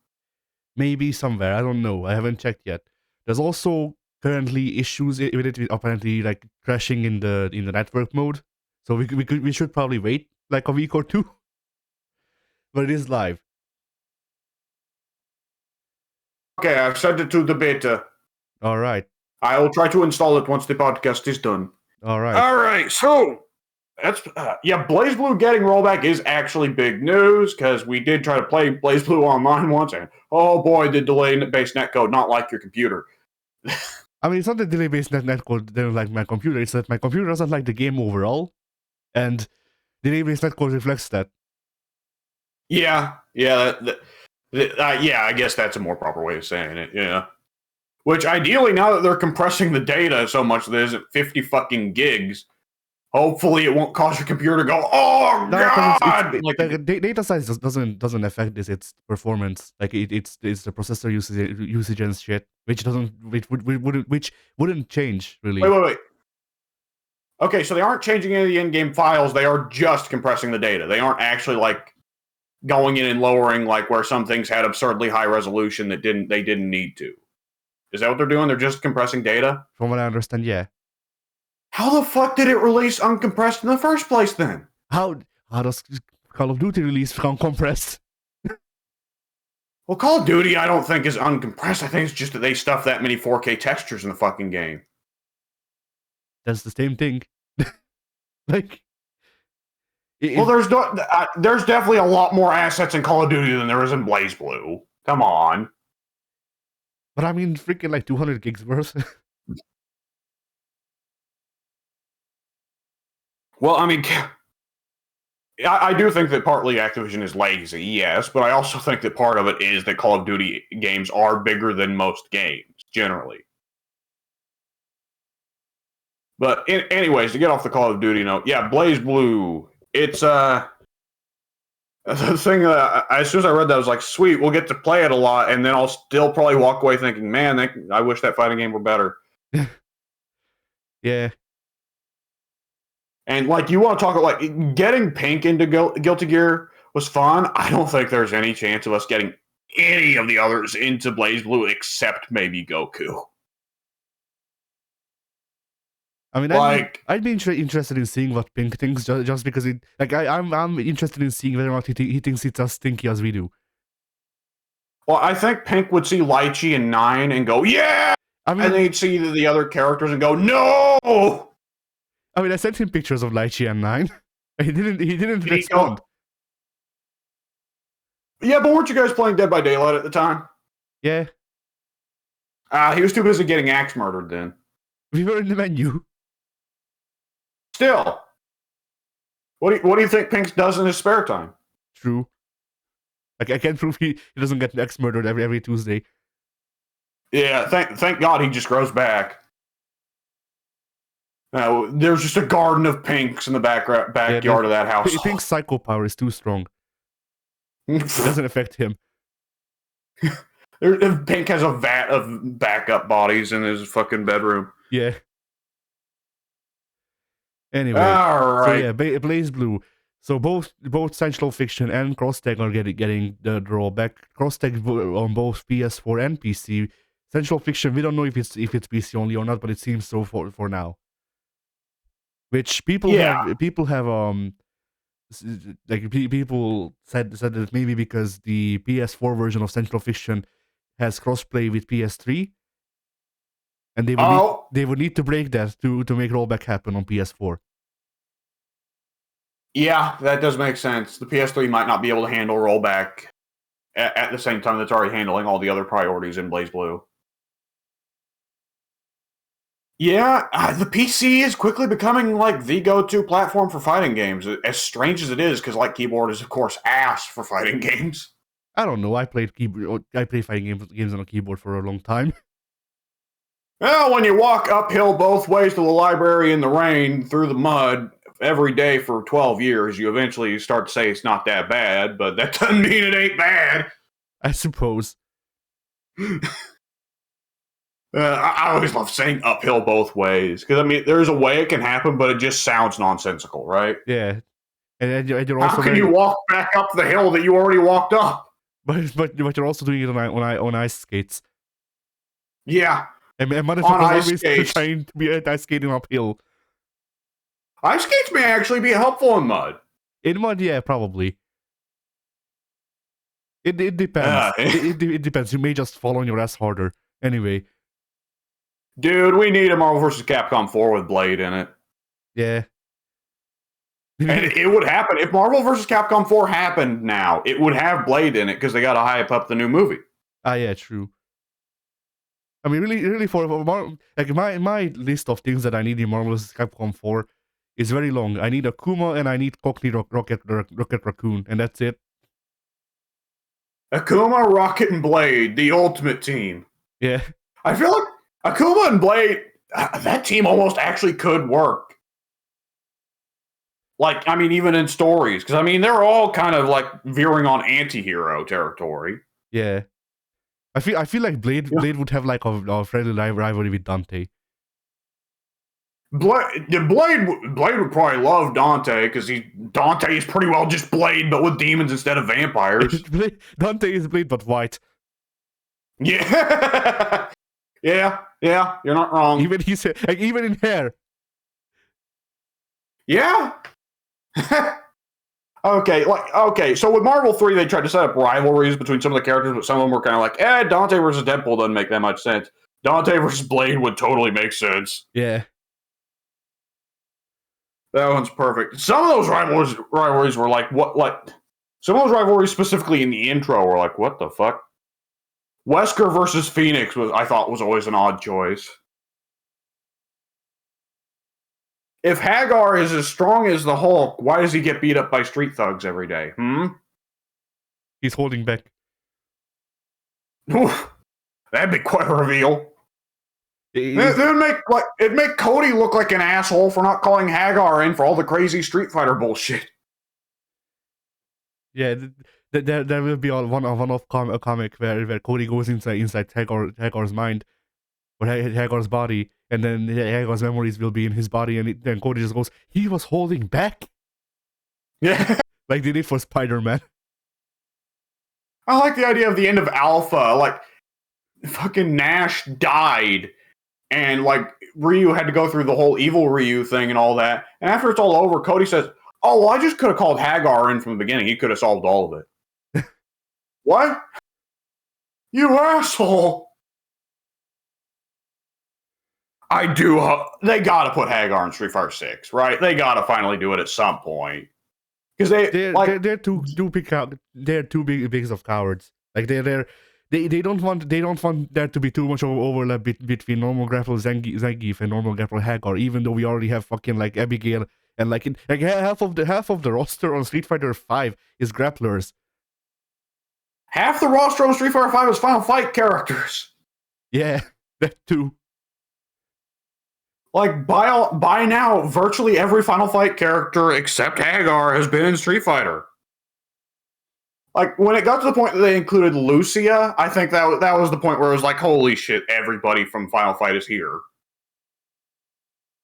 Maybe somewhere, I don't know. I haven't checked yet. There's also currently issues with it, apparently like crashing in the network mode. So we should probably wait like a week or two. But it is live. Okay, I've sent it to the beta. All right. I will try to install it once the podcast is done. All right. All right. So that's yeah. BlazBlue getting rollback is actually big news because we did try to play BlazBlue online once, and oh boy, did delay-based netcode not like your computer. I mean, it's not the delay-based netcode they don't like my computer. It's that my computer doesn't like the game overall, and delay-based netcode reflects that. Yeah. I guess that's a more proper way of saying it. Yeah. Which ideally, now that they're compressing the data so much that it isn't 50 fucking gigs, hopefully it won't cause your computer to go, oh god! Like the data size doesn't affect this. It's performance. Like it's the processor usage and shit, which wouldn't change really. Wait. Okay, so they aren't changing any of the in-game files. They are just compressing the data. They aren't actually like going in and lowering like where some things had absurdly high resolution that they didn't need to. Is that what they're doing? They're just compressing data? From what I understand, yeah. How the fuck did it release uncompressed in the first place then? How does Call of Duty release uncompressed? Well, Call of Duty, I don't think is uncompressed. I think it's just that they stuff that many 4K textures in the fucking game. That's the same thing. Like, well, there's definitely a lot more assets in Call of Duty than there is in BlazBlue. Come on. But I mean, freaking like 200 gigs worth. Well, I mean, I do think that partly Activision is lazy, yes, but I also think that part of it is that Call of Duty games are bigger than most games, generally. But anyways, to get off the Call of Duty note, yeah, BlazBlue, it's the thing as soon as I read that, I was like, sweet, we'll get to play it a lot, and then I'll still probably walk away thinking, man, I wish that fighting game were better. Yeah. And like, you want to talk about like getting Pink into Guilty Gear was fun. I don't think there's any chance of us getting any of the others into BlazBlue except maybe Goku. I mean, like, I'd be interested in seeing what Pink thinks, just because it, like, I'm interested in seeing whether or not he thinks it's as stinky as we do. Well, I think Pink would see Lychee and Nine and go, yeah! I mean, and then he'd see the other characters and go, no! I mean, I sent him pictures of Lychee and Nine. He didn't respond. Yeah, but weren't you guys playing Dead by Daylight at the time? Yeah. He was too busy getting axe murdered then. We were in the menu. Still. What do you think Pink does in his spare time? True. Like, I can't prove he doesn't get axe murdered every Tuesday. Yeah, thank God he just grows back. There's just a garden of Pinks in the backyard of that house. Pink's psycho power is too strong. It doesn't affect him. Pink has a vat of backup bodies in his fucking bedroom. Yeah. Anyway, all right. So yeah, BlazBlue. So both Central Fiction and Crosstag are getting the drawback. Crosstag on both PS4 and PC. Central Fiction, we don't know if it's PC only or not, but it seems so for now. Which people have like people said that maybe because the PS4 version of Central Fiction has crossplay with PS3, and they would need to break that to make rollback happen on PS4. Yeah, that does make sense. The PS3 might not be able to handle rollback at the same time that's already handling all the other priorities in BlazBlue. Yeah, the PC is quickly becoming like the go-to platform for fighting games. As strange as it is, because like keyboard is of course ass for fighting games. I don't know. I played fighting games on a keyboard for a long time. Well, when you walk uphill both ways to the library in the rain through the mud every day for 12 years, you eventually start to say it's not that bad, but that doesn't mean it ain't bad. I suppose. I always love saying uphill both ways, because I mean, there's a way it can happen, but it just sounds nonsensical, right? Yeah, and you're also how can you walk back up the hill that you already walked up? But you're also doing it on ice skates. Yeah, and motherfuckers always trying to be ice skating uphill. Ice skates may actually be helpful in mud. In mud, yeah, probably. It depends. It depends. You may just fall on your ass harder. Anyway. Dude, we need a Marvel vs. Capcom 4 with Blade in it. Yeah. And it would happen. If Marvel vs. Capcom 4 happened now, it would have Blade in it because they got to hype up the new movie. Yeah, true. I mean, really for like my list of things that I need in Marvel vs. Capcom 4 is very long. I need Akuma and I need Cockney Rocket Raccoon, and that's it. Akuma, Rocket, and Blade, the ultimate team. Yeah. I feel like Akuma and Blade, that team almost actually could work. Like, I mean, even in stories. Because, I mean, they're all kind of, like, veering on anti-hero territory. Yeah. I feel like Blade would have, like, a friendly rivalry with Dante. Blade would probably love Dante, because Dante is pretty well just Blade, but with demons instead of vampires. Dante is Blade, but white. Yeah. Yeah, you're not wrong. Even in hair. Yeah. Okay. So with Marvel 3, they tried to set up rivalries between some of the characters, but some of them were kind of like, Dante versus Deadpool doesn't make that much sense. Dante versus Blade would totally make sense. Yeah. That one's perfect. Some of those rivalries were like, what? Like, some of those rivalries specifically in the intro were like, what the fuck? Wesker versus Phoenix I thought was always an odd choice. If Hagar is as strong as the Hulk, why does he get beat up by street thugs every day? He's holding back. That'd be quite a reveal. It, It'd make Cody look like an asshole for not calling Hagar in for all the crazy Street Fighter bullshit. Yeah, there will be a one-off comic where Cody goes inside Hagar's mind, or Hagar's body, and then Hagar's memories will be in his body, and then Cody just goes, he was holding back? Yeah. Like they did for Spider-Man. I like the idea of the end of Alpha. Like, fucking Nash died, and, like, Ryu had to go through the whole evil Ryu thing and all that. And after it's all over, Cody says, oh, well, I just could have called Hagar in from the beginning. He could have solved all of it. What? You asshole. They gotta put Hagar in Street Fighter 6, right? They gotta finally do it at some point. Because they're too big of cowards. Like they don't want there to be too much overlap between normal grapple Zangief and normal grapple Hagar, even though we already have fucking like Abigail and like half of the roster on Street Fighter 5 is grapplers. Half the roster on Street Fighter 5 is Final Fight characters. Yeah, that too. Like, by now, virtually every Final Fight character except Hagar has been in Street Fighter. Like, when it got to the point that they included Lucia, I think that was the point where it was like, holy shit, everybody from Final Fight is here.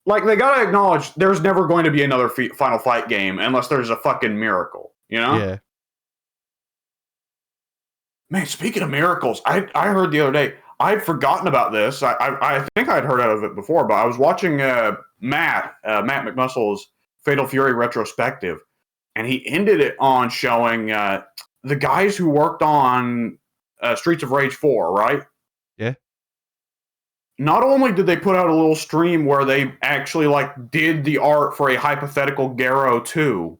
Like, they gotta acknowledge there's never going to be another Final Fight game unless there's a fucking miracle, you know? Yeah. Man, speaking of miracles, I heard the other day, I'd forgotten about this. I think I'd heard of it before, but I was watching Matt McMuscle's Fatal Fury retrospective, and he ended it on showing the guys who worked on Streets of Rage 4, right? Yeah. Not only did they put out a little stream where they actually like did the art for a hypothetical Garo 2,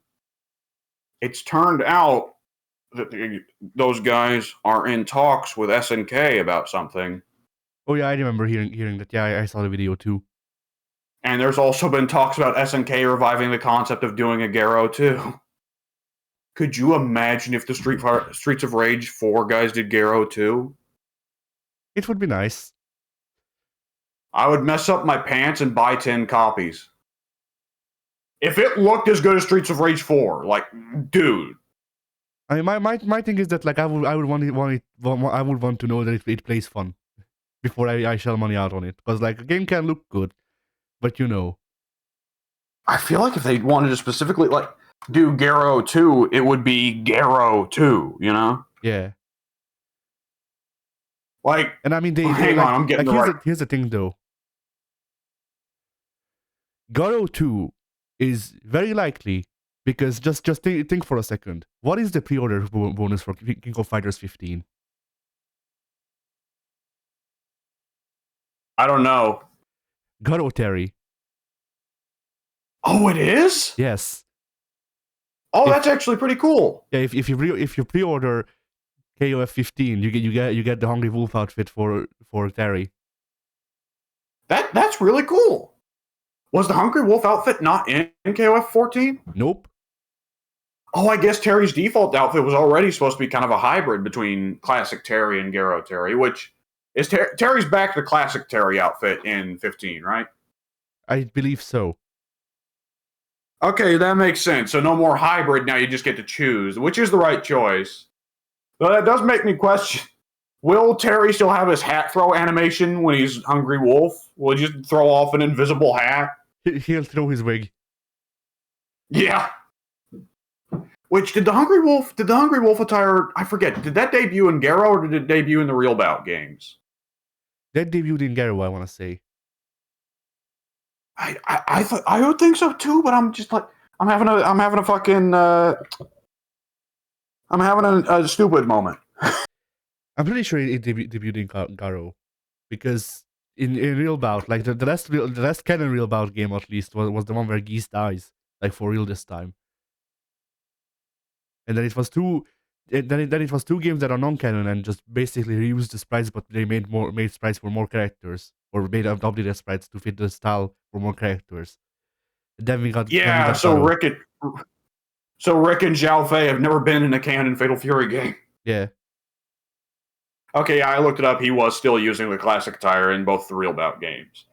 it's turned out that those guys are in talks with SNK about something. Oh yeah, I remember hearing that. Yeah, I saw the video too. And there's also been talks about SNK reviving the concept of doing a Garo 2. Could you imagine if the Streets of Rage 4 guys did Garo 2? It would be nice. I would mess up my pants and buy 10 copies. If it looked as good as Streets of Rage 4, like, dude. I mean, my thing is that like I would want to know that it plays fun before I shell money out on it, because like a game can look good, but you know. I feel like if they wanted to specifically like do Garo 2, it would be Garo 2, you know? Yeah. Like, and I mean, hang on, I'm getting here's the thing though. Garo 2 is very likely, because just think for a second. What is the pre-order bonus for King of Fighters 15? I don't know. Garo Terry. Oh, it is? Yes. Oh, that's actually pretty cool. Yeah, if you pre-order KOF 15, you get the Hungry Wolf outfit for Terry. That's really cool. Was the Hungry Wolf outfit not in KOF 14? Nope. Oh, I guess Terry's default outfit was already supposed to be kind of a hybrid between classic Terry and Garo Terry, which is Terry's back to the classic Terry outfit in 15, right? I believe so. Okay, that makes sense. So no more hybrid, now you just get to choose, which is the right choice. Though that does make me question, will Terry still have his hat throw animation when he's Hungry Wolf? Will he just throw off an invisible hat? He'll throw his wig. Yeah. Which, did the Hungry Wolf attire, I forget, did that debut in Garo or did it debut in the Real Bout games? That debuted in Garo, I want to say. I would think so too, but I'm just like, I'm having a fucking I'm having a stupid moment. I'm pretty sure it debuted in Garo, because in real bout, like the last canon real bout game at least was the one where Geese dies, like for real this time. And then it was two. Then it was two games that are non-canon and just basically reused the sprites, but they made sprites for more characters, or made updated sprites to fit the style for more characters. And then we got So Garo. Rick and Zhao Fei have never been in a canon Fatal Fury game. Yeah. Okay, I looked it up. He was still using the classic attire in both the real bout games.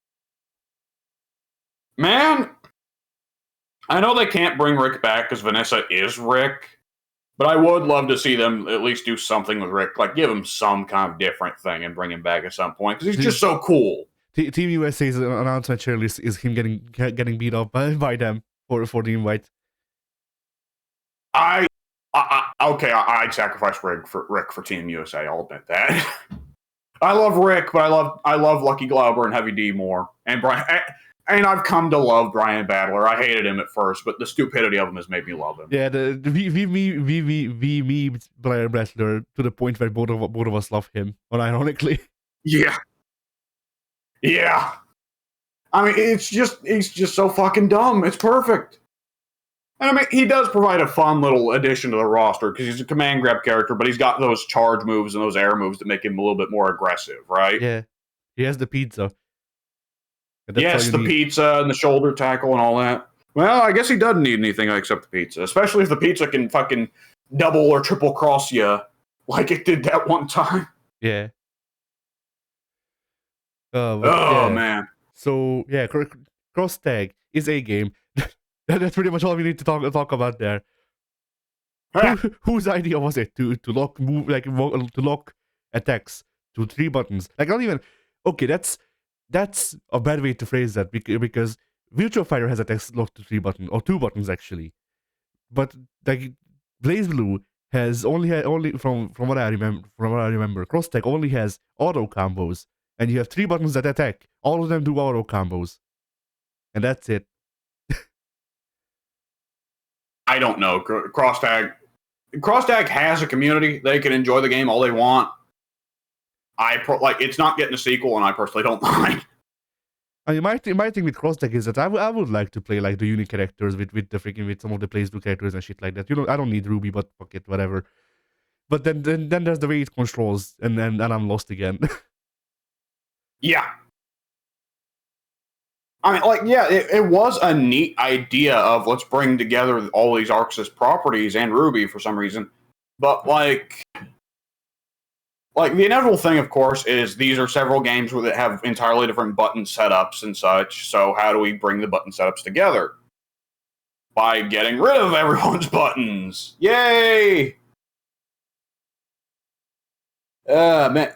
Man, I know they can't bring Rick back because Vanessa is Rick, but I would love to see them at least do something with Rick, like give him some kind of different thing and bring him back at some point because he's just so cool. Team USA's announcement surely is him getting beat up by them for the invite. I'd sacrifice Rick for Team USA. I'll admit that. I love Rick, but I love Lucky Glauber and Heavy D more, and Brian. And I've come to love Brian Battler. I hated him at first, but the stupidity of him has made me love him. Yeah, we Brian Battler to the point where both of us love him, unironically. Yeah. I mean, he's just so fucking dumb. It's perfect. And I mean, he does provide a fun little addition to the roster because he's a command grab character, but he's got those charge moves and those air moves that make him a little bit more aggressive, right? Yeah. He has the pizza. Yes, the pizza and the shoulder tackle and all that. Well, I guess he doesn't need anything except the pizza, especially if the pizza can fucking double or triple cross you like it did that one time. Yeah. Man. So yeah, Cross Tag is a game. That's pretty much all we need to talk about there. Whose idea was it to lock attacks to 3 buttons? Like, not even okay. That's a bad way to phrase that because Virtua Fighter has attacks locked to 3 buttons or 2 buttons actually, but like Blaze Blue has only from what I remember, Cross Tag only has auto combos, and you have 3 buttons that attack. All of them do auto combos, and that's it. I don't know. Cross Tag has a community. They can enjoy the game all they want. It's not getting a sequel, and I personally don't mind. I mean, my thing with Cross Tag is that I would like to play like the unique characters with some of the Blaze Blue characters and shit like that. You know, I don't need Ruby, but fuck it, whatever. But then there's the way it controls, and I'm lost again. Yeah. I mean, it was a neat idea of let's bring together all these Arxis properties and Ruby for some reason. But, like the inevitable thing, of course, is these are several games that have entirely different button setups and such. So how do we bring the button setups together? By getting rid of everyone's buttons. Yay! Man,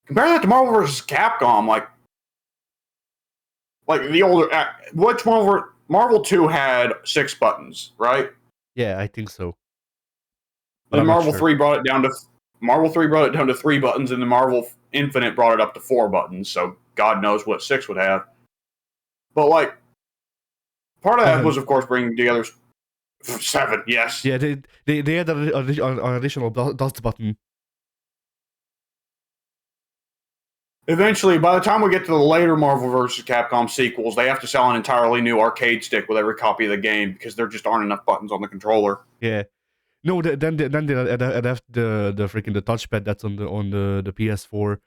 compare that to Marvel vs. Capcom, like the older, which Marvel 2 had 6 buttons, right? Yeah, I think so. But and Marvel 3 brought it down to 3 buttons, and the Marvel Infinite brought it up to 4 buttons. So God knows what 6 would have. But part of that was, of course, bringing together 7. Yes. Yeah, they had an additional dust button. Eventually, by the time we get to the later Marvel vs. Capcom sequels, they have to sell an entirely new arcade stick with every copy of the game because there just aren't enough buttons on the controller. Yeah. No, then they adapt the freaking touchpad that's on the PS4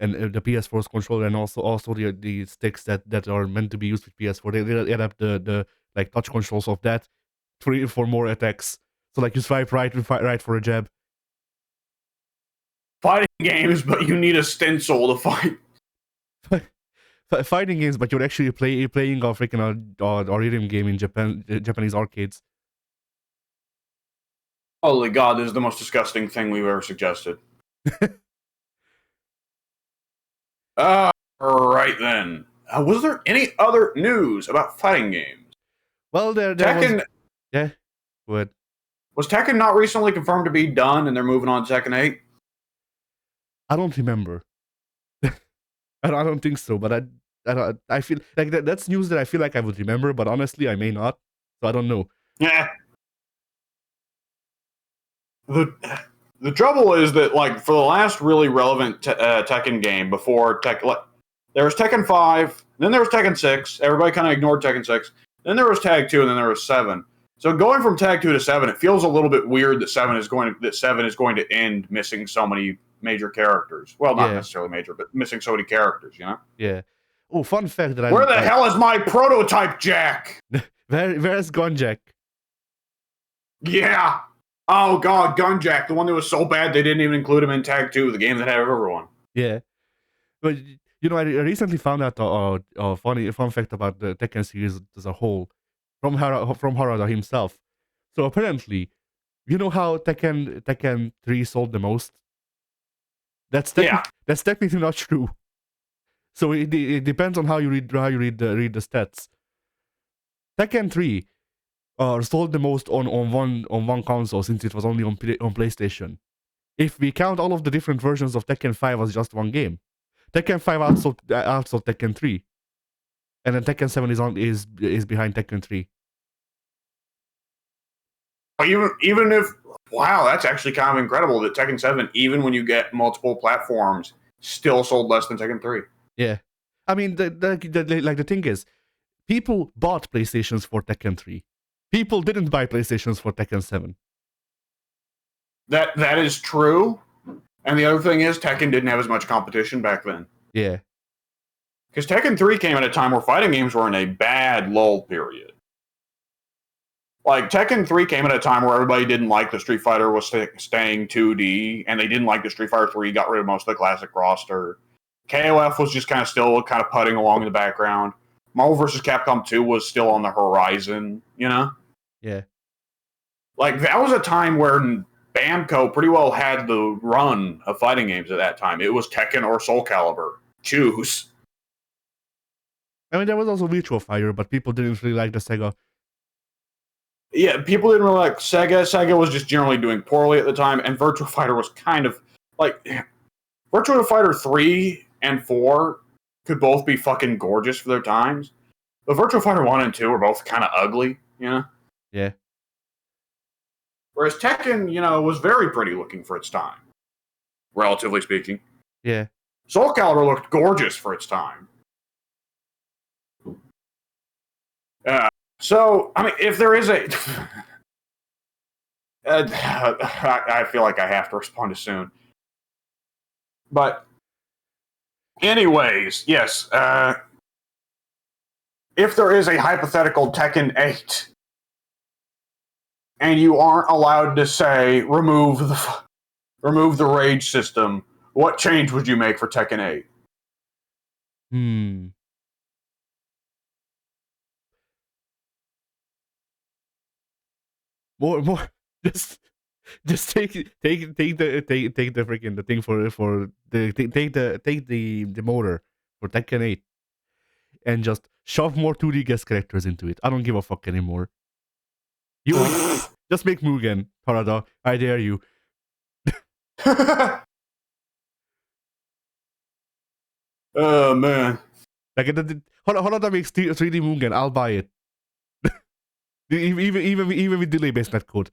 and the PS4's controller, and also the sticks that are meant to be used with PS4. They adapt the like touch controls of that for more attacks. So like you swipe right for a jab. Fighting games, but you need a stencil to fight. Fighting games, but you're actually playing a freaking a rhythm game in Japanese arcades. Holy God, this is the most disgusting thing we've ever suggested. Right then. Was there any other news about fighting games? Well, there Tekken, was... Yeah, what? Was Tekken not recently confirmed to be done and they're moving on to Tekken 8? I don't remember. I don't think so, but I feel like that's news that I feel like I would remember, but honestly, I may not. So I don't know. Yeah. The trouble is that, like, for the last really relevant Tekken game before there was Tekken 5, then there was Tekken 6. Everybody kind of ignored Tekken 6. Then there was Tag 2, and then there was 7. So going from Tag 2 to 7, it feels a little bit weird that 7 is going to end missing so many major characters. Well, not necessarily major, but missing so many characters, you know? Yeah. Oh, fun fact that Where the hell is my prototype Jack? Where's Gunjack? Yeah. Oh god, Gunjack, the one that was so bad they didn't even include him in Tag 2, the game that had everyone. Yeah. But you know, I recently found out a funny fun fact about the Tekken series as a whole from Harada himself. So apparently, you know how Tekken 3 sold the most? That's technically not true. So it depends on how you read the stats. Tekken 3 sold the most on one console since it was only on PlayStation. If we count all of the different versions of Tekken 5 as just one game, Tekken 5 outsold Tekken 3, and then Tekken 7 is behind Tekken 3. Even if, wow, that's actually kind of incredible that Tekken 7, even when you get multiple platforms, still sold less than Tekken 3. Yeah, I mean, the thing is, people bought PlayStations for Tekken 3. People didn't buy PlayStations for Tekken 7. That is true. And the other thing is, Tekken didn't have as much competition back then. Yeah. Because Tekken 3 came at a time where fighting games were in a bad lull period. Like, Tekken 3 came at a time where everybody didn't like the Street Fighter was staying 2D, and they didn't like the Street Fighter 3, got rid of most of the classic roster. KOF was just still putting along in the background. Marvel vs. Capcom 2 was still on the horizon, you know? Yeah. Like, that was a time where Bamco pretty well had the run of fighting games at that time. It was Tekken or Soul Calibur. Choose. I mean, there was also Virtua Fighter, but people didn't really like the Sega. Yeah, people didn't really like Sega. Sega was just generally doing poorly at the time, and Virtua Fighter was kind of like Virtua Fighter 3 and 4 could both be fucking gorgeous for their times. But Virtua Fighter 1 and 2 were both kind of ugly, you know? Yeah. Whereas Tekken, was very pretty looking for its time, relatively speaking. Yeah. Soul Calibur looked gorgeous for its time. So, I mean, if there is a... I feel like I have to respond to soon. But, anyways, yes. If there is a hypothetical Tekken 8, and you aren't allowed to say, remove the rage system, what change would you make for Tekken 8? More just take the freaking the thing for the take the motor for Tekken 8 and just shove more 2D guest characters into it. I don't give a fuck anymore. You just make Mugen, Harada. I dare you. Oh man. Like Harada makes 3D Mugen, I'll buy it. even with delay based netcode.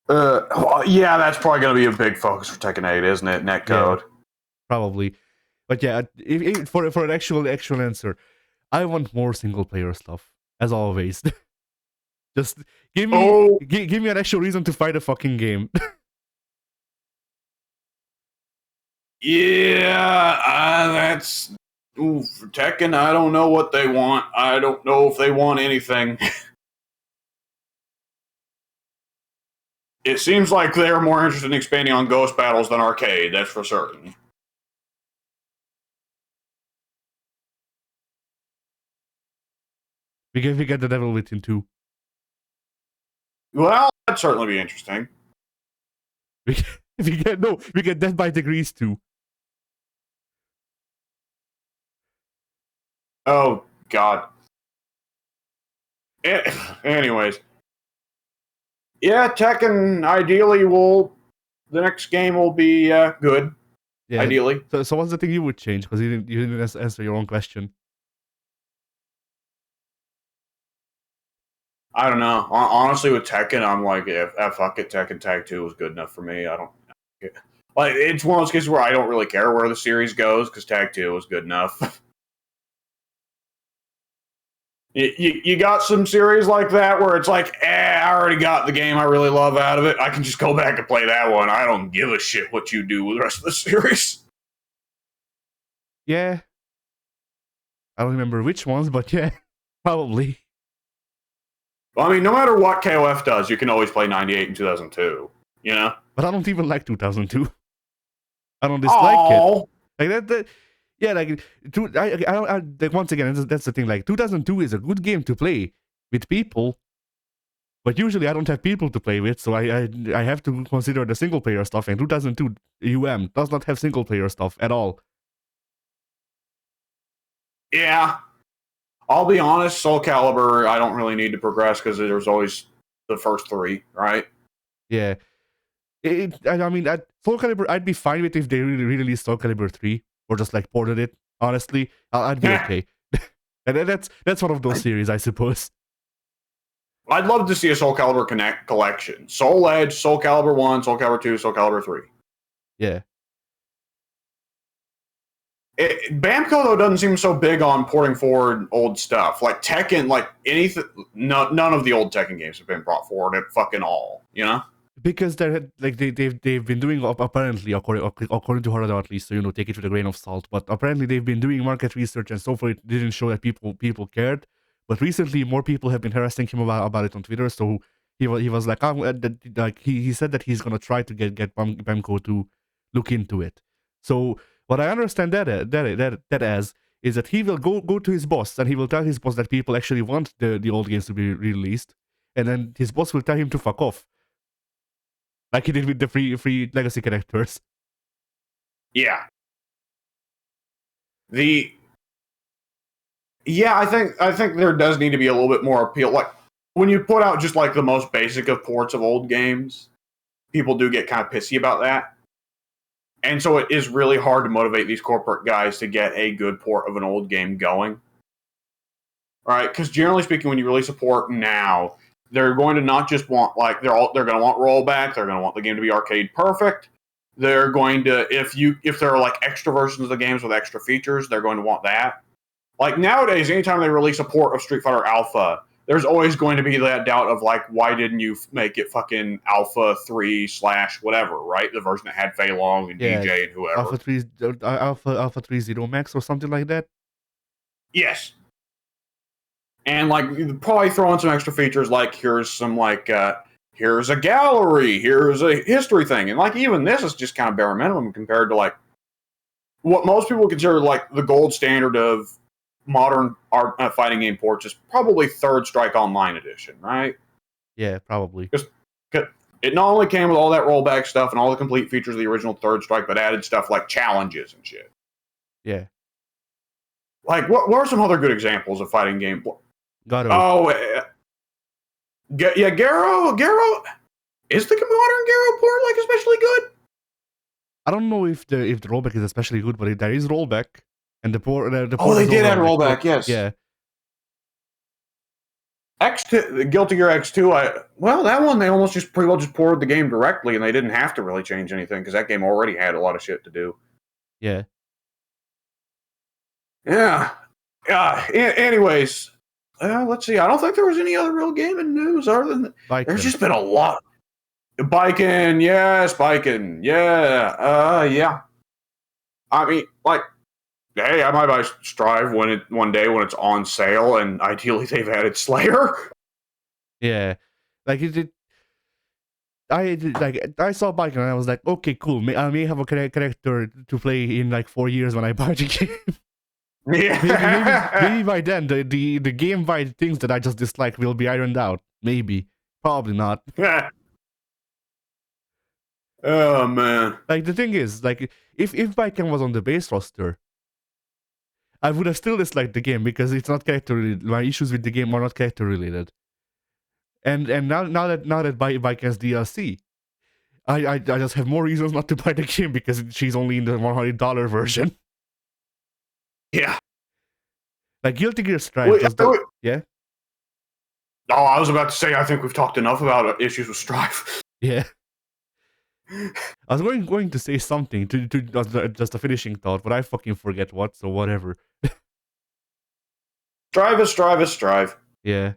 Yeah, that's probably going to be a big focus for Tekken 8, isn't it? Netcode. Yeah, probably. But yeah, for an actual answer, I want more single player stuff, as always. Just give me an actual reason to fight a fucking game. Yeah, that's... Ooh, for Tekken, I don't know what they want. I don't know if they want anything. It seems like they're more interested in expanding on Ghost Battles than Arcade, that's for certain. We get the Devil Within 2. Well, that'd certainly be interesting. We get Death by Degrees 2. Oh, God. Anyways. Yeah, Tekken, ideally, the next game will be good. Yeah, ideally. So what's the thing you would change? Because you didn't answer your own question. I don't know. Honestly, with Tekken, I'm like, fuck it, Tekken Tag 2 was good enough for me. I don't. Like, it's one of those cases where I don't really care where the series goes because Tag 2 was good enough. You got some series like that where it's like, I already got the game I really love out of it. I can just go back and play that one. I don't give a shit what you do with the rest of the series. Yeah. I don't remember which ones, but yeah, probably. Well, I mean, no matter what KOF does, you can always play 98 and 2002, you know? But I don't even like 2002. I don't dislike it. Like that yeah, like, like once again, that's the thing. Like, 2002 is a good game to play with people, but usually I don't have people to play with, so I have to consider the single player stuff. And 2002 does not have single player stuff at all. Yeah, I'll be honest. Soul Calibur, I don't really need to progress because there's always the first three, right? Yeah, I mean, Soul Calibur, I'd be fine with if they really released Soul Calibur 3 or just like ported it. Honestly, I'd be okay. And that's one of those series, I suppose. I'd love to see a Soul Calibur Connect collection. Soul Edge, Soul Calibur 1, Soul Calibur 2, Soul Calibur 3. Yeah. Bamco, though, doesn't seem so big on porting forward old stuff. Like Tekken, like anything, none of the old Tekken games have been brought forward at fucking all, you know? Because they've been doing, apparently, according to Harada at least, so take it with a grain of salt, but apparently they've been doing market research, and so far it didn't show that people cared. But recently more people have been harassing him about it on Twitter, so he was like, he said that he's gonna try to get Bamco to look into it. So what I understand that as is that he will go to his boss, and he will tell his boss that people actually want the old games to be released, and then his boss will tell him to fuck off. Like he did with the free legacy characters. Yeah. I think there does need to be a little bit more appeal. Like when you put out just like the most basic of ports of old games, people do get kind of pissy about that. And so it is really hard to motivate these corporate guys to get a good port of an old game going. Right? Because generally speaking, when you release a port now, they're going to not just want like they're going to want rollback. They're going to want the game to be arcade perfect. They're going to if there are like extra versions of the games with extra features, they're going to want that. Like nowadays, anytime they release a port of Street Fighter Alpha, there's always going to be that doubt of like, why didn't you make it fucking Alpha 3 / whatever, right? The version that had Fei Long and DJ and whoever. Alpha 3 Zero Max or something like that. Yes. And like you probably throw in some extra features like here's some like here's a gallery, here's a history thing. And like even this is just kind of bare minimum compared to like what most people consider like the gold standard of modern fighting game ports is probably Third Strike Online Edition, right? Yeah, probably. Because it not only came with all that rollback stuff and all the complete features of the original Third Strike, but added stuff like challenges and shit. Yeah. Like, what are some other good examples of fighting game? Garo. Oh, yeah, Garo. Is the modern Garo port like especially good? I don't know if the rollback is especially good, but there is rollback. And the port. They did add rollback. Yes. Yeah. X2, Guilty Gear X2. That one they almost just pretty well just ported the game directly, and they didn't have to really change anything because that game already had a lot of shit to do. Yeah. Yeah. Anyways, let's see. I don't think there was any other real gaming news other than there's just been a lot. Biking, yes, Biking, yeah, yeah. I mean, like. Hey, I might buy Strive one day when it's on sale, and ideally they've added Slayer. Yeah, like I saw Bike and I was like, okay, cool. I may have a character to play in like 4 years when I buy the game. Yeah, maybe by then the game-wide things that I just dislike will be ironed out. Maybe, probably not. Oh man! Like the thing is, like if Viking was on the base roster, I would have still disliked the game because it's not character related. My issues with the game are not character related. And now that Viking's DLC, I just have more reasons not to buy the game because she's only in the $100 version. Yeah. Like Guilty Gear Strive. Yeah. Oh, I was about to say, I think we've talked enough about issues with Strive. Yeah. I was going to say something to just a finishing thought, but I fucking forget what, so whatever. Strive. Yeah.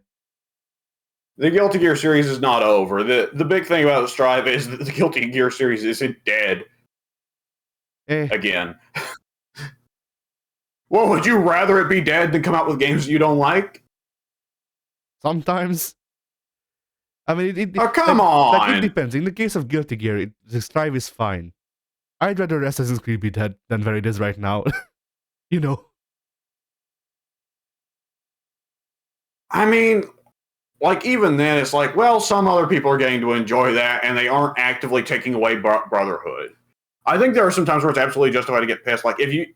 The Guilty Gear series is not over. The big thing about Strive is that the Guilty Gear series isn't dead. Again. Well, would you rather it be dead than come out with games that you don't like? Sometimes. I mean, come on! Like, it depends. In the case of Guilty Gear, the Strive is fine. I'd rather Assassin's Creed be dead than where it is right now. You know? I mean, like, even then, it's like, well, some other people are getting to enjoy that, and they aren't actively taking away Brotherhood. I think there are some times where it's absolutely justified to get pissed. Like, if you...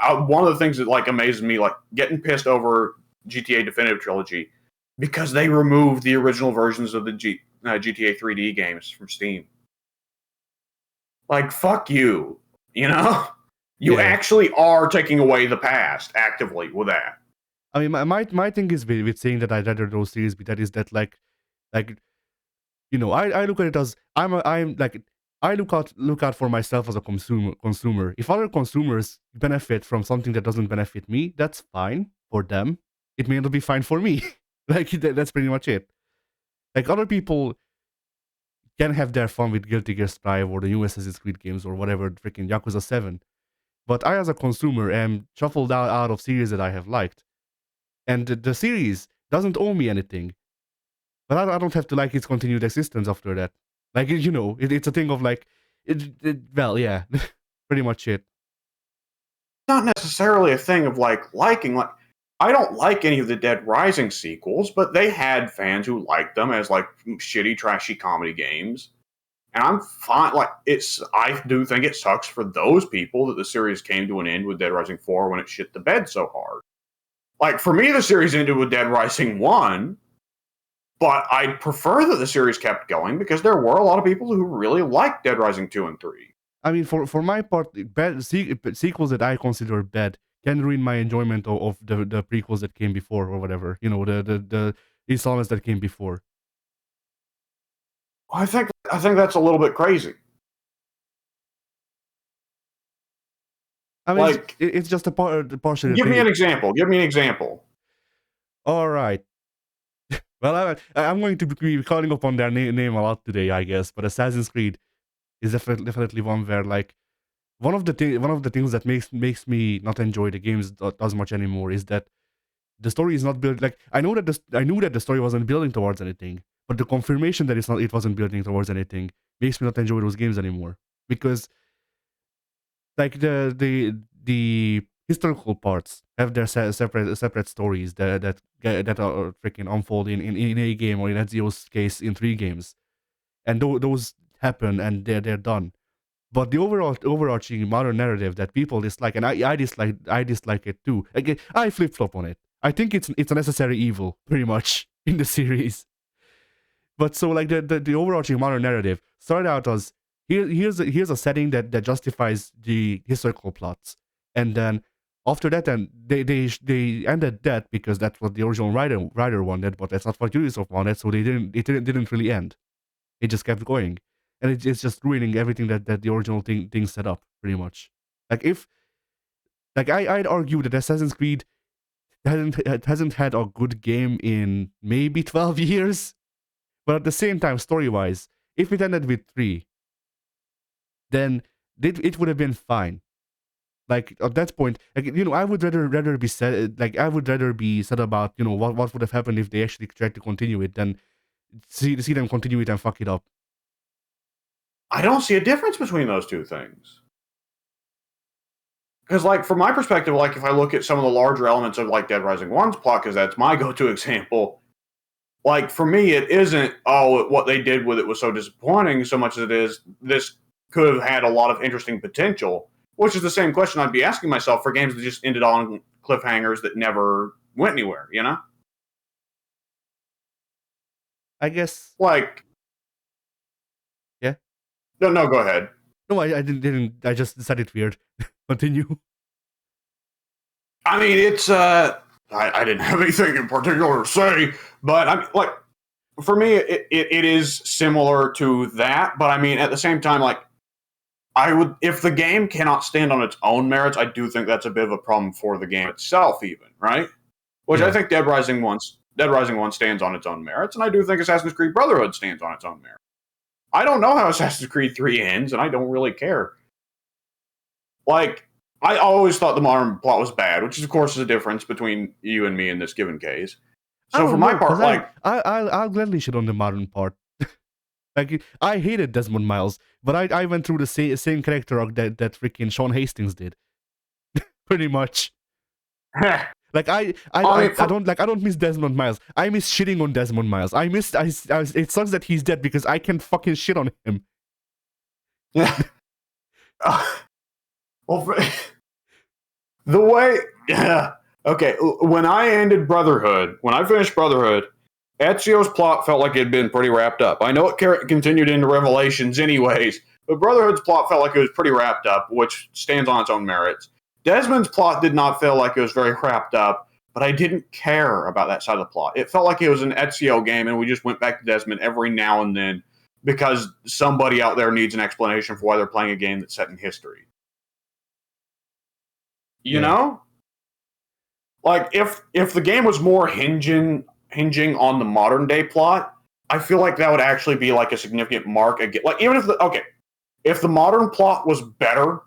one of the things that, like, amazes me, like, getting pissed over GTA Definitive Trilogy, because they removed the original versions of the GTA 3D games from Steam. Like, fuck you. You know? You actually are taking away the past actively with that. I mean, my thing is with saying that I'd rather those series be that is that like, you know, I look at it as I'm like, I look out for myself as a consumer. If other consumers benefit from something that doesn't benefit me, that's fine for them. It may not be fine for me. Like, that's pretty much it. Like, other people can have their fun with Guilty Gear Strive or the new Assassin's Creed games or whatever, freaking Yakuza 7. But I, as a consumer, am shuffled out of series that I have liked. And the series doesn't owe me anything. But I don't have to like its continued existence after that. Like, you know, it's a thing of like, well, yeah, pretty much it. Not necessarily a thing of like liking. Like, I don't like any of the Dead Rising sequels, but they had fans who liked them as like shitty, trashy comedy games. And I'm fine. Like, I do think it sucks for those people that the series came to an end with Dead Rising 4 when it shit the bed so hard. Like, for me, the series ended with Dead Rising 1, but I'd prefer that the series kept going because there were a lot of people who really liked Dead Rising 2 and 3. I mean, for my part, bad sequels that I consider bad can ruin my enjoyment of the prequels that came before or whatever. You know, the installments that came before. I think that's a little bit crazy. I mean, like, it's just a partial. Give me an example. All right. Well, I'm going to be calling upon their name a lot today, I guess. But Assassin's Creed is definitely one where, like, one of the things that makes me not enjoy the games as much anymore is that the story is not built. Like, I knew that the story wasn't building towards anything, but the confirmation that it wasn't building towards anything makes me not enjoy those games anymore. Because, like, the historical parts have their separate stories that are freaking unfold in a game, or in Ezio's case in 3 games, and those happen and they're done. But the overarching modern narrative that people dislike, and I dislike it too. Again, I flip flop on it. I think it's a necessary evil, pretty much, in the series. But so, like, the overarching modern narrative started out as here's a setting that justifies the historical plots, and then after that, then they ended that because that's what the original writer wanted, but that's not what Ubisoft wanted, so it didn't really end. It just kept going, and it's just ruining everything that the original thing set up, pretty much. Like, if, like, I'd argue that Assassin's Creed hasn't had a good game in maybe 12 years. But at the same time, story-wise, if it ended with 3, then it would have been fine. Like, at that point, like, you know, I would rather be said, like, I would rather be said about, you know, what would have happened if they actually tried to continue it than see them continue it and fuck it up. I don't see a difference between those two things. Because, like, from my perspective, like, if I look at some of the larger elements of, like, Dead Rising 1's plot, because that's my go-to example, like, for me, it isn't, what they did with it was so disappointing, so much as it is, this could have had a lot of interesting potential, which is the same question I'd be asking myself for games that just ended on cliffhangers that never went anywhere, you know? I guess. Like... Yeah? No, go ahead. No, I didn't. I just said it weird. Continue. I mean, it's, I didn't have anything in particular to say, but I mean, like, for me, it is similar to that. But I mean, at the same time, like, I would, if the game cannot stand on its own merits, I do think that's a bit of a problem for the game itself, even, right? Which I think Dead Rising 1 stands on its own merits, and I do think Assassin's Creed Brotherhood stands on its own merits. I don't know how Assassin's Creed 3 ends, and I don't really care. Like, I always thought the modern plot was bad, which is, of course, is a difference between you and me in this given case. So for my part, like, I'll gladly shit on the modern part. Like, I hated Desmond Miles, but I went through the same character arc that freaking Sean Hastings did, pretty much. Like I don't miss Desmond Miles. I miss shitting on Desmond Miles. It sucks that he's dead because I can fucking shit on him. Yeah. Well, the way, yeah. Okay, when I finished Brotherhood, Ezio's plot felt like it had been pretty wrapped up. I know it continued into Revelations anyways, but Brotherhood's plot felt like it was pretty wrapped up, which stands on its own merits. Desmond's plot did not feel like it was very wrapped up, but I didn't care about that side of the plot. It felt like it was an Ezio game, and we just went back to Desmond every now and then because somebody out there needs an explanation for why they're playing a game that's set in history. You know? Like, if the game was more hinging on the modern day plot, I feel like that would actually be like a significant mark again. Like, even if the modern plot was better,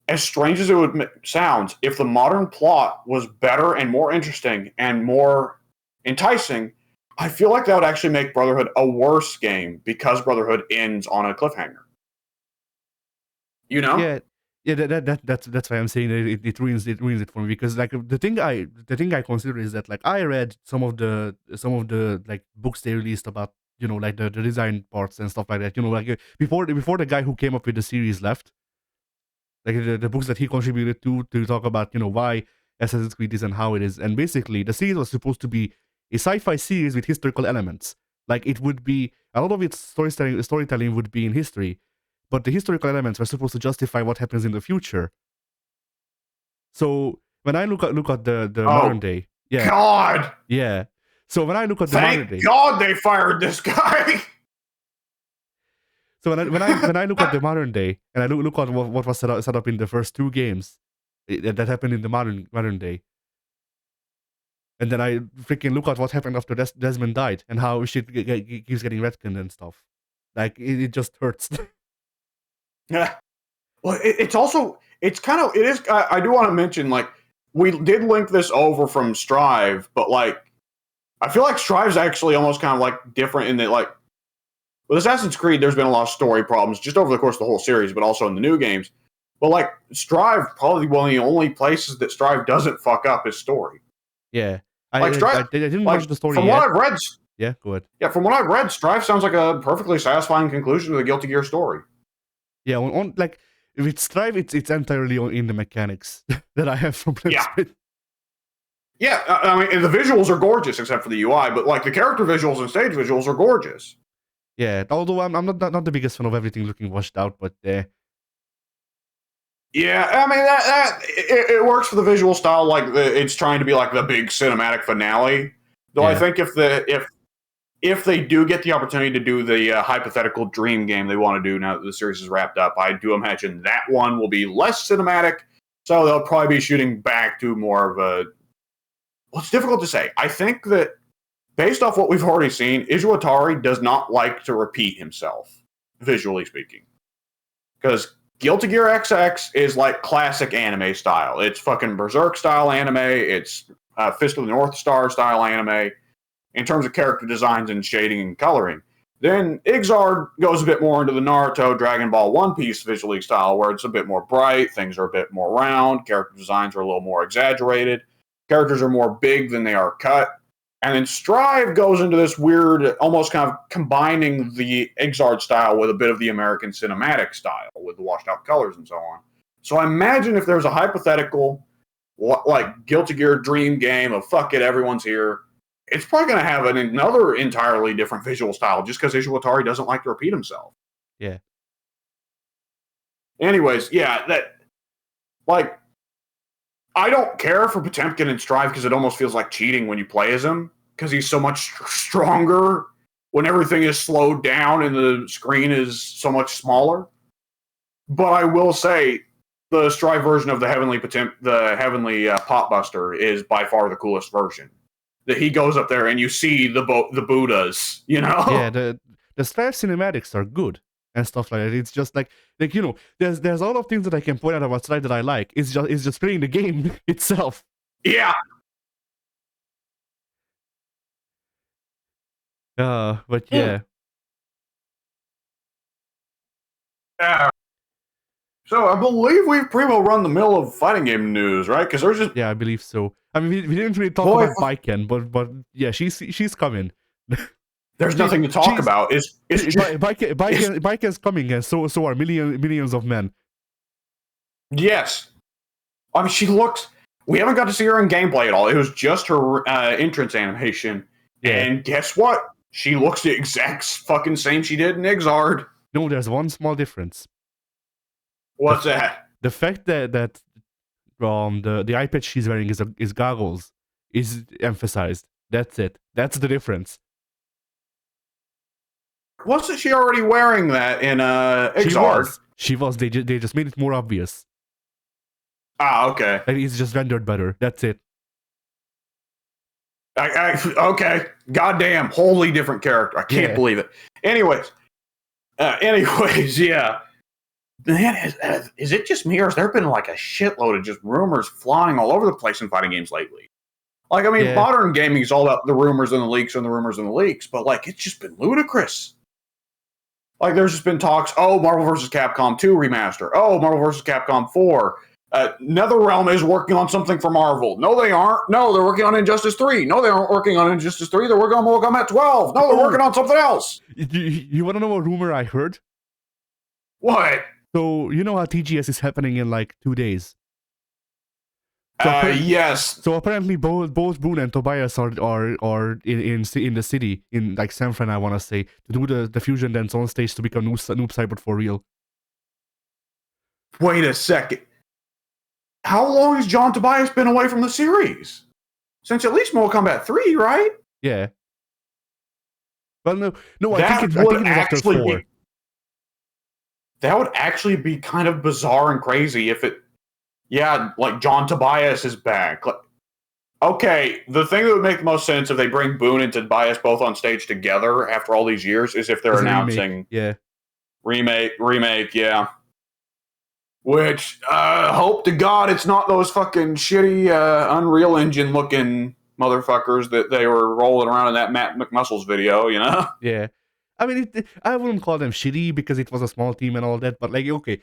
as strange as it would sound, if the modern plot was better and more interesting and more enticing, I feel like that would actually make Brotherhood a worse game because Brotherhood ends on a cliffhanger. You know? Yeah, that's why I'm saying that it ruins it for me, because like the thing I consider is that, like, I read some of the like books they released about, you know, like the design parts and stuff like that, you know, like before the guy who came up with the series left, like the books that he contributed to talk about, you know, why Assassin's Creed is and how it is. And basically the series was supposed to be a sci-fi series with historical elements. Like, it would be a lot of its storytelling would be in history, but the historical elements were supposed to justify what happens in the future. So when I look at the modern day, God, so when I look at the modern day, thank God they fired this guy. So when I look at the modern day, and I look at what was set up in the first two games that happened in the modern day, and then I freaking look at what happened after Desmond died and how shit keeps getting retconned and stuff, like it just hurts. Yeah. Well, it's also, it's kind of, it is, I do want to mention, like, we did link this over from Strive, but, like, I feel like Strive's actually almost kind of, like, different in that, like, with Assassin's Creed, there's been a lot of story problems just over the course of the whole series, but also in the new games. But, like, Strive, probably one of the only places that Strive doesn't fuck up is story. Yeah. Like, Strive, I didn't watch the story from yet. what I've read, yeah, go ahead. Yeah, from what I've read, Strive sounds like a perfectly satisfying conclusion to the Guilty Gear story. Yeah, on like, with Strive, it's entirely in the mechanics that I have from with. Yeah, I mean, the visuals are gorgeous except for the UI, but, like, the character visuals and stage visuals are gorgeous. Yeah, although I'm not the biggest fan of everything looking washed out, but yeah, I mean it works for the visual style, like it's trying to be like the big cinematic finale. Though I think if they do get the opportunity to do the hypothetical dream game they want to do now that the series is wrapped up, I do imagine that one will be less cinematic. So they'll probably be shooting back to more of a. Well, it's difficult to say. I think that based off what we've already seen, Izuatari does not like to repeat himself, visually speaking. Because Guilty Gear XX is like classic anime style. It's fucking Berserk style anime. It's Fist of the North Star style anime in terms of character designs and shading and coloring. Then Ixard goes a bit more into the Naruto, Dragon Ball, One Piece visually style, where it's a bit more bright, things are a bit more round, character designs are a little more exaggerated, characters are more big than they are cut. And then Strive goes into this weird, almost kind of combining the Ixard style with a bit of the American cinematic style, with the washed out colors and so on. So I imagine if there's a hypothetical, like, Guilty Gear dream game of fuck it, everyone's here, it's probably going to have another entirely different visual style just because Izuatari doesn't like to repeat himself. Yeah. Anyways, yeah, that, like, I don't care for Potemkin and Strive because it almost feels like cheating when you play as him because he's so much stronger when everything is slowed down and the screen is so much smaller. But I will say the Strive version of the Heavenly Potbuster is by far the coolest version. That he goes up there and you see the Buddhas, you know? Yeah, the Strive cinematics are good and stuff like that. It's just like you know, there's a lot of things that I can point out about Strive that I like. It's just playing the game itself. Yeah. But yeah. Yeah. So I believe we've pretty well run the mill of fighting game news, right? Because there's just I believe so. I mean, we didn't really talk about Baiken, but yeah, she's coming. There's nothing to talk about. Baiken's coming, and so are millions of men. Yes, I mean she looks. We haven't got to see her in gameplay at all. It was just her entrance animation, and guess what? She looks the exact fucking same she did in Exard. No, there's one small difference. What's that? The fact that the eye patch she's wearing is goggles is emphasized. That's it. That's the difference. Wasn't she already wearing that in Exard? She was. They just made it more obvious. Ah, okay. And it's just rendered better. That's it. Okay. Goddamn, wholly different character. I can't believe it. Anyways, yeah. Man, is it just me, or has there been like a shitload of just rumors flying all over the place in fighting games lately? Like, I mean, modern gaming is all about the rumors and the leaks and the rumors and the leaks, but like, it's just been ludicrous. Like, there's just been talks, Marvel vs. Capcom 2 remaster. Marvel vs. Capcom 4. NetherRealm is working on something for Marvel. No, they aren't. No, they're working on Injustice 3. No, they aren't working on Injustice 3. They're working on Mortal Kombat 12. No, they're working on something else. You want to know a rumor I heard? What? So, you know how TGS is happening in like 2 days? Yes. So apparently both Boon and Tobias are in the city, in like San Fran, I want to say, to do the fusion dance on stage to become Noob Saibot for real. Wait a second. How long has John Tobias been away from the series? Since at least Mortal Kombat 3, right? Yeah. Well, no, I think it was after 4. That would actually be kind of bizarre and crazy if it... Yeah, like John Tobias is back. Like, okay, the thing that would make the most sense if they bring Boon and Tobias both on stage together after all these years is if they're announcing... Remake, yeah. Which, hope to God it's not those fucking shitty Unreal Engine looking motherfuckers that they were rolling around in that Matt McMuscles video, you know? Yeah. I mean, I wouldn't call them shitty because it was a small team and all that, but like, okay,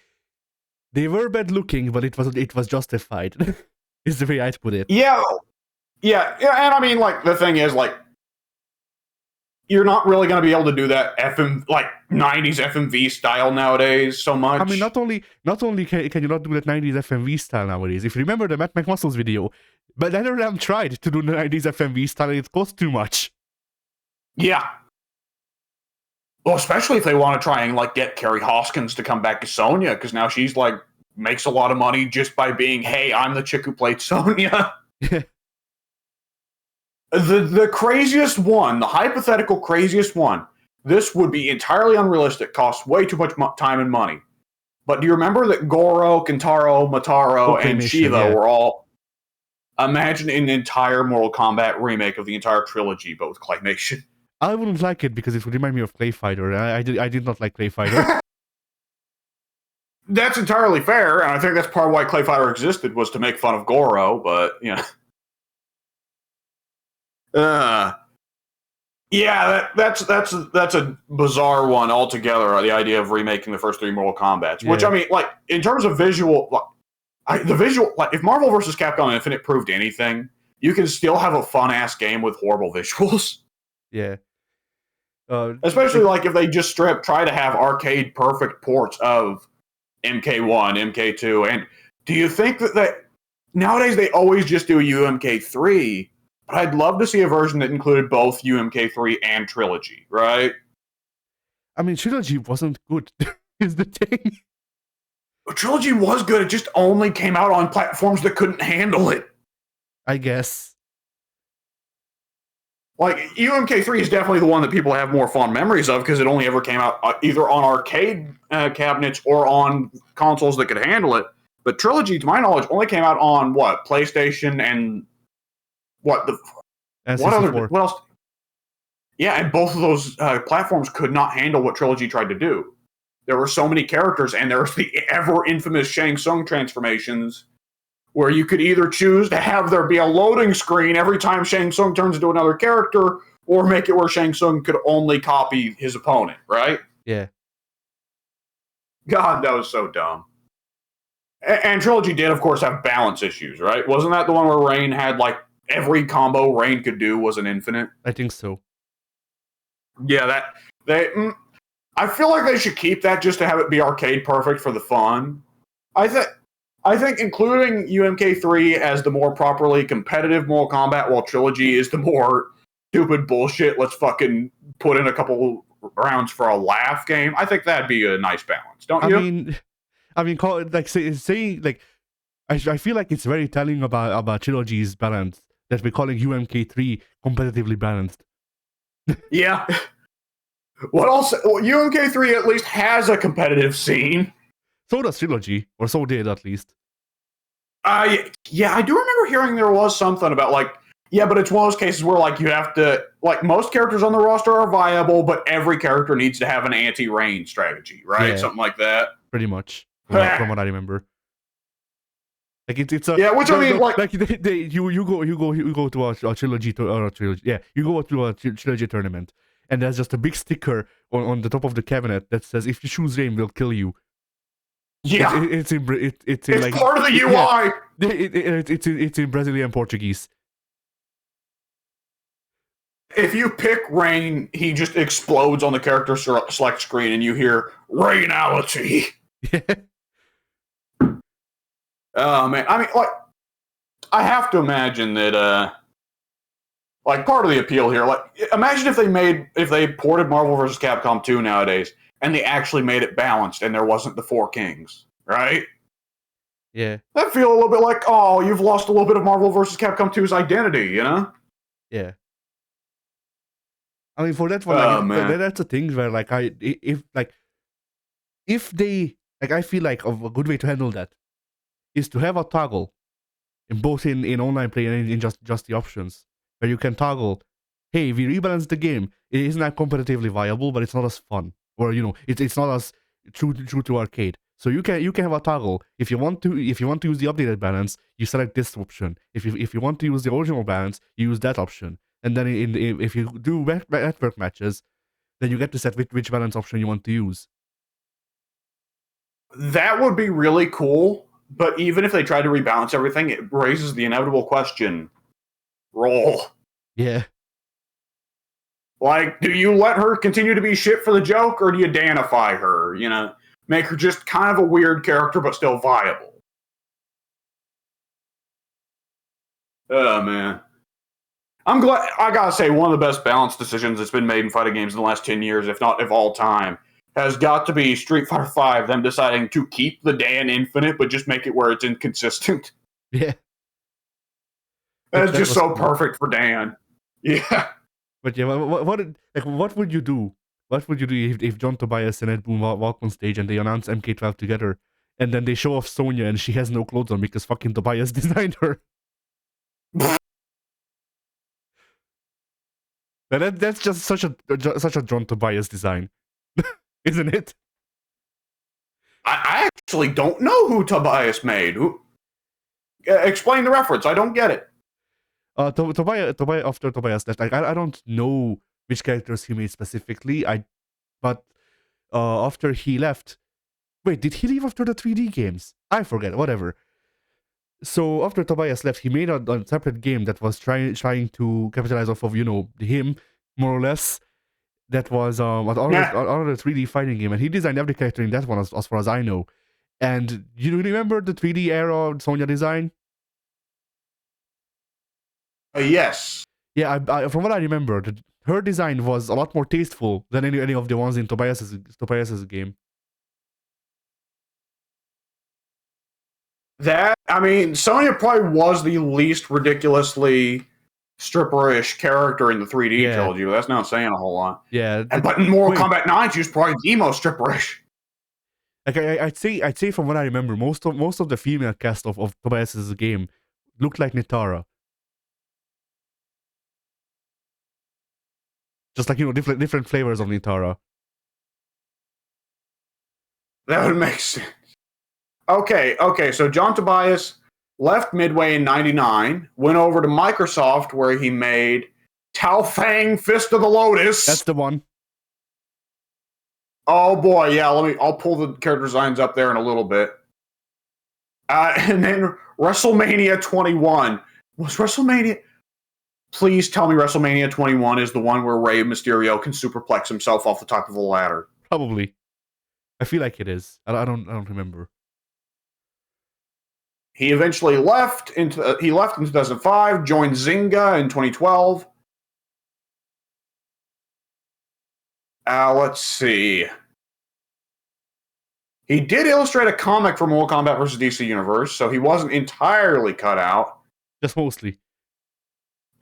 they were bad looking, but it was justified. Is the way I'd put it. Yeah, and I mean, like, the thing is, like, you're not really going to be able to do that 90s FMV style nowadays so much. I mean, not only can you not do that 90s FMV style nowadays. If you remember the Matt McMuscles video, but NetherRealm tried to do the 90s FMV style and it cost too much. Yeah. Well, especially if they want to try and like get Carrie Hoskins to come back as Sonya, because now she's like makes a lot of money just by being, hey, I'm the chick who played Sonya. The craziest one, the hypothetical craziest one, this would be entirely unrealistic, costs way too much time and money. But do you remember that Goro, Kentaro, Mataro, and Shiva were all... Imagine an entire Mortal Kombat remake of the entire trilogy, but with claymation. I wouldn't like it because it would remind me of Clay Fighter. I did not like Clay Fighter. That's entirely fair, and I think that's part of why Clay Fighter existed, was to make fun of Goro, but, you know... Yeah, that's a bizarre one altogether. The idea of remaking the first 3 Mortal Kombats, which I mean, like in terms of visual, if Marvel vs. Capcom Infinite proved anything, you can still have a fun ass game with horrible visuals. Yeah, especially like if they just try to have arcade perfect ports of MK1, MK2, and do you think that nowadays they always just do UMK3? But I'd love to see a version that included both UMK3 and Trilogy, right? I mean, Trilogy wasn't good, is the thing. Trilogy was good. It just only came out on platforms that couldn't handle it. I guess. Like UMK3 is definitely the one that people have more fond memories of because it only ever came out either on arcade cabinets or on consoles that could handle it. But Trilogy, to my knowledge, only came out on what, PlayStation and what N64. what else? Yeah, and both of those platforms could not handle what Trilogy tried to do. There were so many characters, and there was the ever infamous Shang Tsung transformations, where you could either choose to have there be a loading screen every time Shang Tsung turns into another character, or make it where Shang Tsung could only copy his opponent, right? Yeah. God, that was so dumb. And Trilogy did, of course, have balance issues, right? Wasn't that the one where Rain had, like, every combo Rain could do was an infinite? I think so. Yeah, I feel like they should keep that just to have it be arcade perfect for the fun. I think including UMK3 as the more properly competitive Mortal Kombat, while Trilogy is the more stupid bullshit, let's fucking put in a couple rounds for a laugh game. I think that'd be a nice balance, don't you? I mean, like saying like, I feel like it's very telling about Trilogy's balance that we're calling UMK3 competitively balanced. Yeah. What else? Well, UMK3 at least has a competitive scene. So does Trilogy, or so did at least. Yeah, I do remember hearing there was something about like, yeah, but it's one of those cases where like you have to, like, most characters on the roster are viable, but every character needs to have an anti-Rain strategy, right? Yeah. Something like that. Pretty much, from what I remember. Like it's a yeah, which I mean, like you go to a trilogy yeah, you go to a trilogy tournament, and there's just a big sticker on the top of the cabinet that says if you choose Rain, we'll kill you. Yeah, it's in like part of the UI. Yeah, it's in Brazilian Portuguese. If you pick Rain, he just explodes on the character select screen, and you hear Rainality. Yeah. Oh man, I mean, like, I have to imagine that, like, part of the appeal here, like, imagine if they ported Marvel vs. Capcom 2 nowadays, and they actually made it balanced, and there wasn't the Four Kings, right? Yeah. That'd feel a little bit like, oh, you've lost a little bit of Marvel vs. Capcom 2's identity, you know? Yeah. I mean, for that one, like, that's a thing where, like, if they, like, I feel like a good way to handle that is to have a toggle in both in online play and in just the options, where you can toggle, hey, we rebalanced the game. It isn't that competitively viable, but it's not as fun, or it's not as true to arcade. So you can have a toggle. If you want to use the updated balance, you select this option. If you want to use the original balance, you use that option. And then if you do network matches, then you get to set which balance option you want to use. That would be really cool. But even if they try to rebalance everything, it raises the inevitable question: roll. Yeah. Like, do you let her continue to be shit for the joke, or do you Danify her? You know, make her just kind of a weird character, but still viable. Oh man, I'm glad. I gotta say, one of the best balance decisions that's been made in fighting games in the last 10 years, if not of all time, has got to be Street Fighter V, them deciding to keep the Dan Infinite, but just make it where it's inconsistent. Yeah. That's just so perfect for Dan. Yeah. But yeah, what would you do? What would you do if John Tobias and Ed Boon walk on stage and they announce MK12 together, and then they show off Sonya and she has no clothes on because fucking Tobias designed her? That's just such a John Tobias design, isn't it? I actually don't know who Tobias made. Explain the reference. I don't get it. Tobias after Tobias left, I don't know which characters he made specifically. But after he left, wait, did he leave after the 3D games? I forget. Whatever. So after Tobias left, he made a separate game that was trying to capitalize off of him more or less. That was another 3D fighting game, and he designed every character in that one as far as I know. And you remember the 3D era Sonya design? Yes. Yeah, from what I remember, her design was a lot more tasteful than any of the ones in Tobias's game. I mean, Sonya probably was the least ridiculously stripperish character in the 3D Yeah. trilogy, but that's not saying a whole lot. Yeah, But in Mortal Kombat 9, she was probably the most stripperish. like I'd say from what I remember, most of the female cast of Tobias's game looked like Nitara. Just like, different flavors of Nitara. That would make sense. Okay, so John Tobias left Midway in 99, went over to Microsoft where he made Tao Fang Fist of the Lotus. That's the one. Oh boy, yeah, I'll pull the character designs up there in a little bit. And then WrestleMania 21. Was WrestleMania... Please tell me WrestleMania 21 is the one where Rey Mysterio can superplex himself off the top of a ladder. Probably. I feel like it is. I don't remember. He eventually left in 2005, joined Zynga in 2012. Let's see. He did illustrate a comic for Mortal Kombat vs. DC Universe, so he wasn't entirely cut out. Just mostly.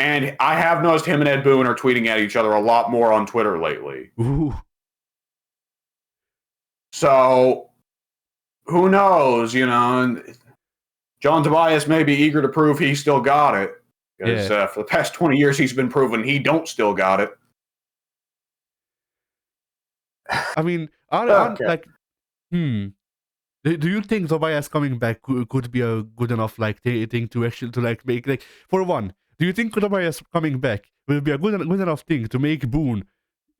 And I have noticed him and Ed Boon are tweeting at each other a lot more on Twitter lately. Ooh. So, who knows, And John Tobias may be eager to prove he still got it. Because for the past 20 years, he's been proving he don't still got it. I mean, do you think Tobias coming back could be a good enough thing to actually make for one? Do you think Tobias coming back will be a good enough thing to make Boon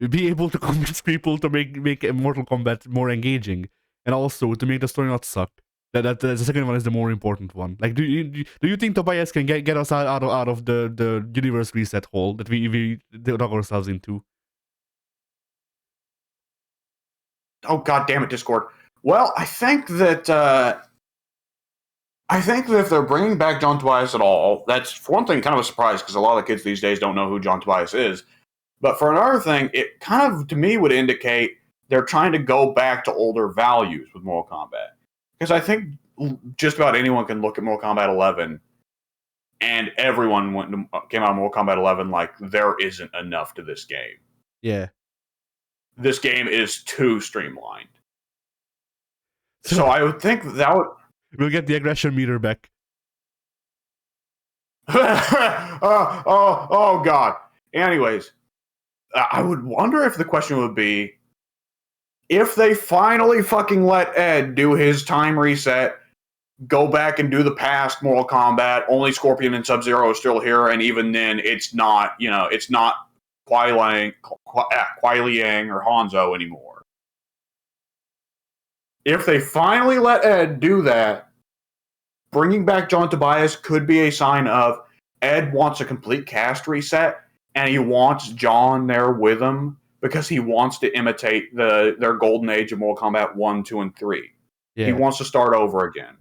be able to convince people to make Mortal Kombat more engaging, and also to make the story not suck? That the second one is the more important one. Like, do you think Tobias can get us out of the universe reset hole that we dug ourselves into? Oh, God damn it, Discord. Well, I think that if they're bringing back John Tobias at all, that's, for one thing, kind of a surprise because a lot of the kids these days don't know who John Tobias is. But for another thing, it kind of, to me, would indicate they're trying to go back to older values with Mortal Kombat. Because I think just about anyone can look at Mortal Kombat 11, and everyone came out of Mortal Kombat 11 like, there isn't enough to this game. Yeah. This game is too streamlined. So I would think that would... We'll get the aggression meter back. oh, God. Anyways, I would wonder if the question would be, if they finally fucking let Ed do his time reset, go back and do the past Mortal Kombat, only Scorpion and Sub-Zero are still here, and even then, it's not Kuai Liang or Hanzo anymore. If they finally let Ed do that, bringing back John Tobias could be a sign of Ed wants a complete cast reset, and he wants John there with him because he wants to imitate their golden age of Mortal Kombat 1, 2, and 3. Yeah. He wants to start over again.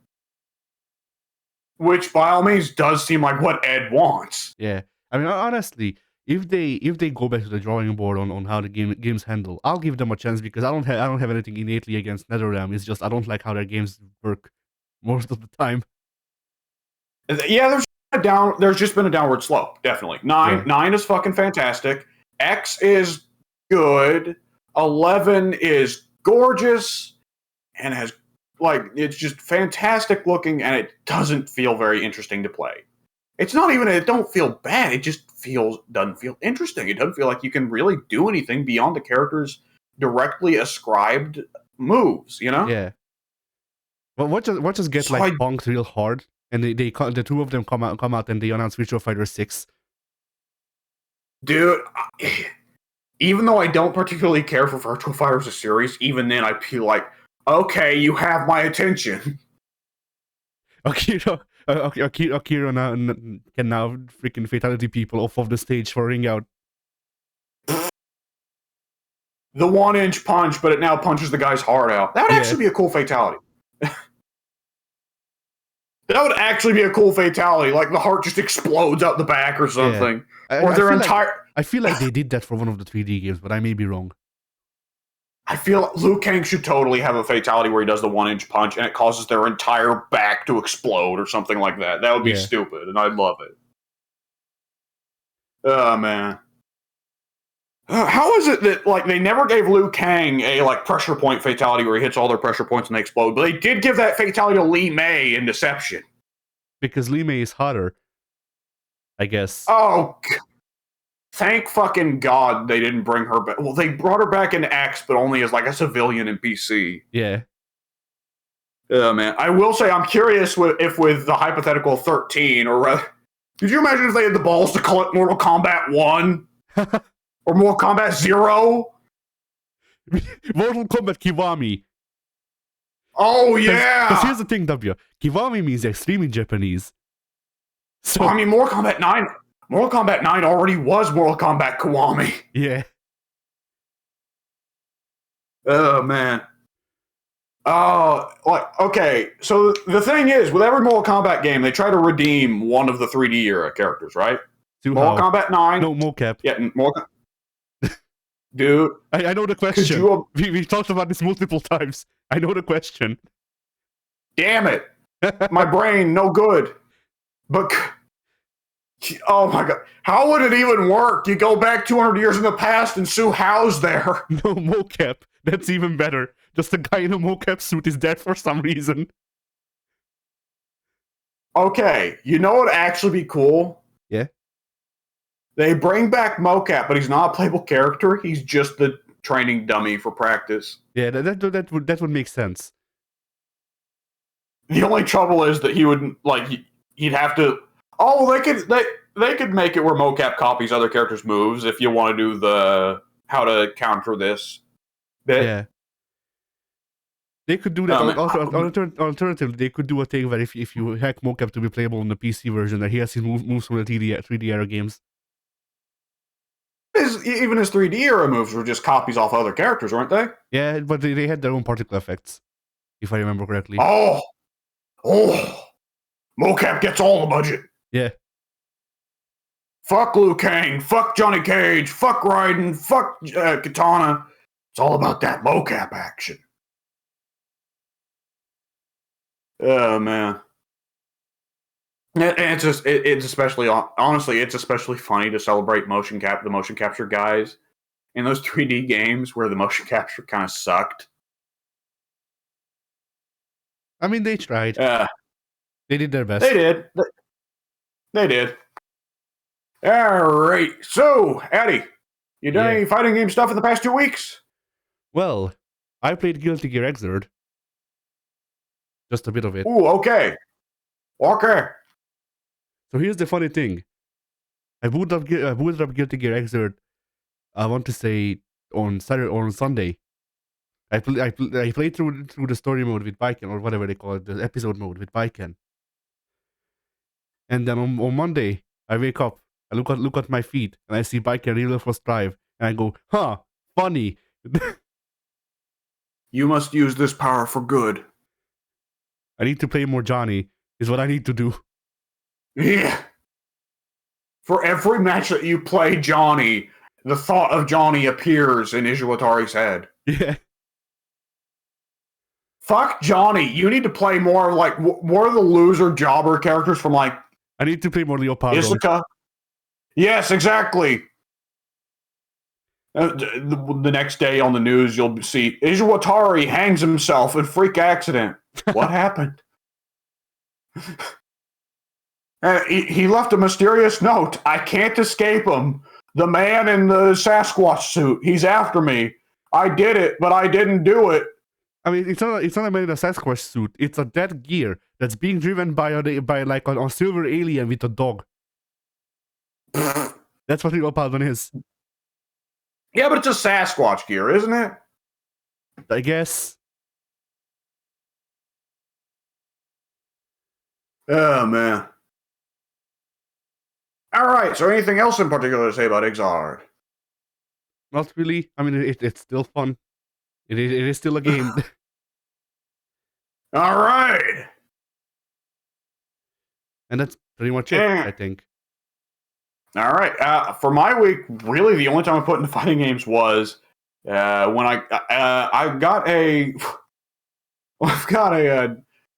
Which, by all means, does seem like what Ed wants. Yeah. I mean, honestly, if they go back to the drawing board on how the games handle, I'll give them a chance because I don't have anything innately against NetherRealm. It's just I don't like how their games work most of the time. Yeah, there's just been a downward slope, definitely. 9 is fucking fantastic. X is good. 11 is gorgeous and has it's just fantastic looking, and it doesn't feel very interesting to play. It's not even it don't feel bad. It just doesn't feel interesting. It doesn't feel like you can really do anything beyond the character's directly ascribed moves. Yeah. Well, what just get bonked real hard, and the two of them come out and they announce Virtua Fighter 6. Dude, even though I don't particularly care for Virtua Fighter as a series, even then I feel like, okay, you have my attention. Akira can now freaking fatality people off of the stage for ring out. The 1-inch punch, but it now punches the guy's heart out. That would actually be a cool fatality. That would actually be a cool fatality. Like the heart just explodes out the back or something. Yeah. Or their entire... I feel like they did that for one of the 3D games, but I may be wrong. I feel Liu Kang should totally have a fatality where he does the 1-inch punch and it causes their entire back to explode or something like that. That would be stupid, and I'd love it. Oh, man. How is it that like they never gave Liu Kang a like pressure point fatality where he hits all their pressure points and they explode, but they did give that fatality to Li Mei in Deception? Because Li Mei is hotter, I guess. Oh, thank fucking God they didn't bring her back. Well, they brought her back in X, but only as like a civilian in PC. Yeah. Man, I will say I'm curious if with the hypothetical 13 or could you imagine if they had the balls to call it Mortal Kombat 1 or Mortal Kombat 0? Mortal Kombat Kiwami. Oh yeah. Because here's the thing, W. Kiwami means extreme in Japanese. So I mean, Mortal Kombat 9 already was Mortal Kombat Kiwami. Yeah. Oh man. Oh, okay. So the thing is, with every Mortal Kombat game, they try to redeem one of the 3D era characters, right? Mortal Kombat 9. No, mocap. Yeah, dude. I know the question. We talked about this multiple times. I know the question. Damn it. My brain, no good. But, oh my God. How would it even work? You go back 200 years in the past and Su Hao's there. No, mocap. That's even better. Just a guy in a mocap suit is dead for some reason. Okay, you know what would actually be cool? Yeah. They bring back mocap, but he's not a playable character. He's just the training dummy for practice. Yeah, that would make sense. The only trouble is that he would he'd have to. Oh, they could make it where mocap copies other characters' moves if you want to do the how to counter this bit. Yeah. They could do that. Alternatively, they could do a thing where if you hack mocap to be playable in the PC version, that he has his moves from the 3D era games. Even his 3D era moves were just copies off other characters, weren't they? Yeah, but they had their own particle effects, if I remember correctly. Oh, mocap gets all the budget. Yeah. Fuck Liu Kang, fuck Johnny Cage, fuck Raiden, fuck Katana. It's all about that mocap action. Oh man. And it's especially honestly, it's especially funny to celebrate the motion capture guys in those 3D games where the motion capture kind of sucked. I mean, they tried. They did their best. They did. They did. All right. So, Addy, you done any fighting game stuff in the past 2 weeks? Well, I played Guilty Gear Xrd. Just a bit of it. Ooh, okay. Okay. So here's the funny thing. I booted up Guilty Gear Xrd. I want to say on Sunday. I played through the story mode with Baiken, or whatever they call it, the episode mode with Baiken. And then on Monday, I wake up, I look at my feet, and I see Baiken Real First Drive, and I go, huh, funny. You must use this power for good. I need to play more Johnny, is what I need to do. Yeah. For every match that you play Johnny, the thought of Johnny appears in Izuwatari's head. Yeah. Fuck Johnny. You need to play more like more of the loser jobber characters from like. I need to play more Leopardo. Isuka. Yes, exactly. The next day on the news, you'll see Izuwatari hangs himself in freak accident. What happened? He left a mysterious note. I can't escape him. The man in the Sasquatch suit. He's after me. I did it, but I didn't do it. I mean, it's not a man in a Sasquatch suit. It's a dead gear that's being driven by like a silver alien with a dog. That's what Leopardo is. Yeah, but it's a Sasquatch gear, isn't it? I guess. Oh, man. All right, so anything else in particular to say about Xrd? Not really. I mean, it's still fun. It is still a game. All right. And that's pretty much it, I think. All right. For my week, really the only time I put into fighting games was When I got a, I've got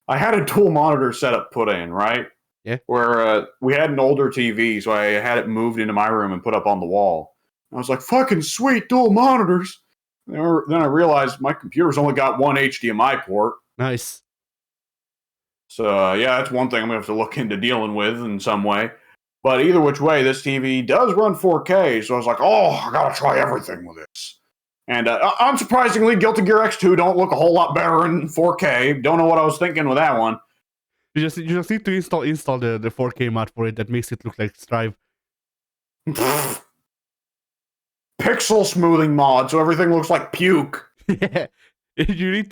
I had a dual monitor setup put in, right? Yeah. Where we had an older TV, so I had it moved into my room and put up on the wall. I was like, fucking sweet dual monitors. Then I realized my computer's only got one HDMI port. Nice. So, yeah, that's one thing I'm going to have to look into dealing with in some way. But either which way, this TV does run 4K, so I was like, oh, I got to try everything with this. And unsurprisingly, Guilty Gear X2 don't look a whole lot better in 4K. Don't know what I was thinking with that one. You just need to install the 4K mod for it that makes it look like Strive. Pixel smoothing mod, so everything looks like puke. Yeah. You need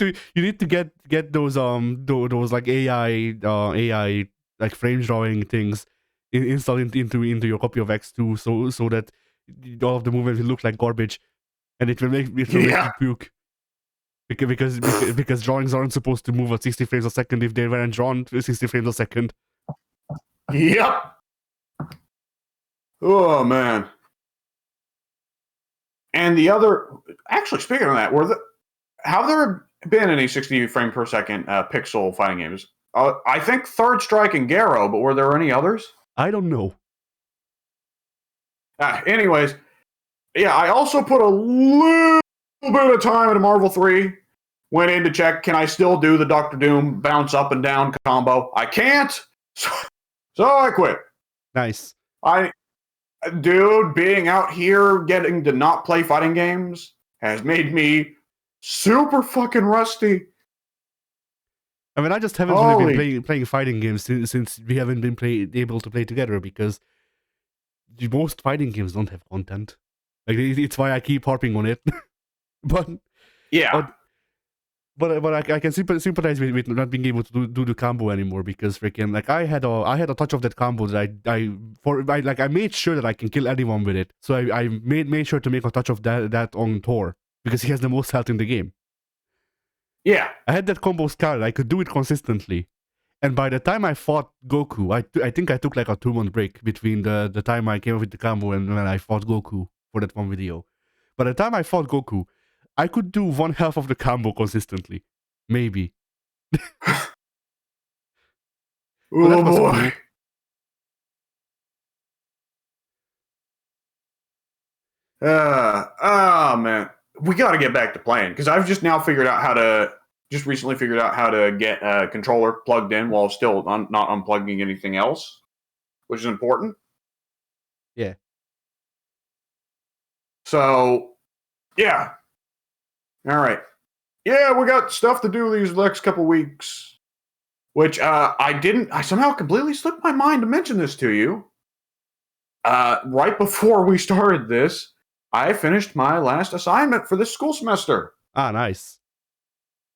to get those like AI like frame drawing things installed into your copy of X2 so that all of the movements will look like garbage, and it will make you puke. Because drawings aren't supposed to move at 60 frames a second if they weren't drawn to 60 frames a second. Yep. Oh man. And the other, actually, speaking of that, have there been any 60 frame per second pixel fighting games? I think Third Strike and Garrow, but were there any others? I don't know. Anyways, yeah, I also put a little bit of time into Marvel 3. Went in to check, can I still do the Doctor Doom bounce up and down combo? I can't, so I quit. Nice. Dude, being out here getting to not play fighting games has made me super fucking rusty. I mean, I just haven't really been playing fighting games since we haven't been able to play together, because most fighting games don't have content. Like, it's why I keep harping on it. But yeah, but I can sympathize with not being able to do the combo anymore, because freaking like I had a touch of that combo that I made sure that I can kill anyone with it. So I made sure to make a touch of that on Thor, because he has the most health in the game. Yeah. I had that combo scouted. I could do it consistently. And by the time I fought Goku, I think I took like a 2-month break between the time I came up with the combo and when I fought Goku for that one video. By the time I fought Goku, I could do one half of the combo consistently. Maybe. Oh that was boy. cool. Oh man. We got to get back to playing, because I've just recently figured out how to get a controller plugged in while still not unplugging anything else, which is important. Yeah. So, yeah. All right. Yeah, we got stuff to do these next couple weeks, which I somehow completely slipped my mind to mention this to you. Right before we started this, I finished my last assignment for this school semester. Ah, nice.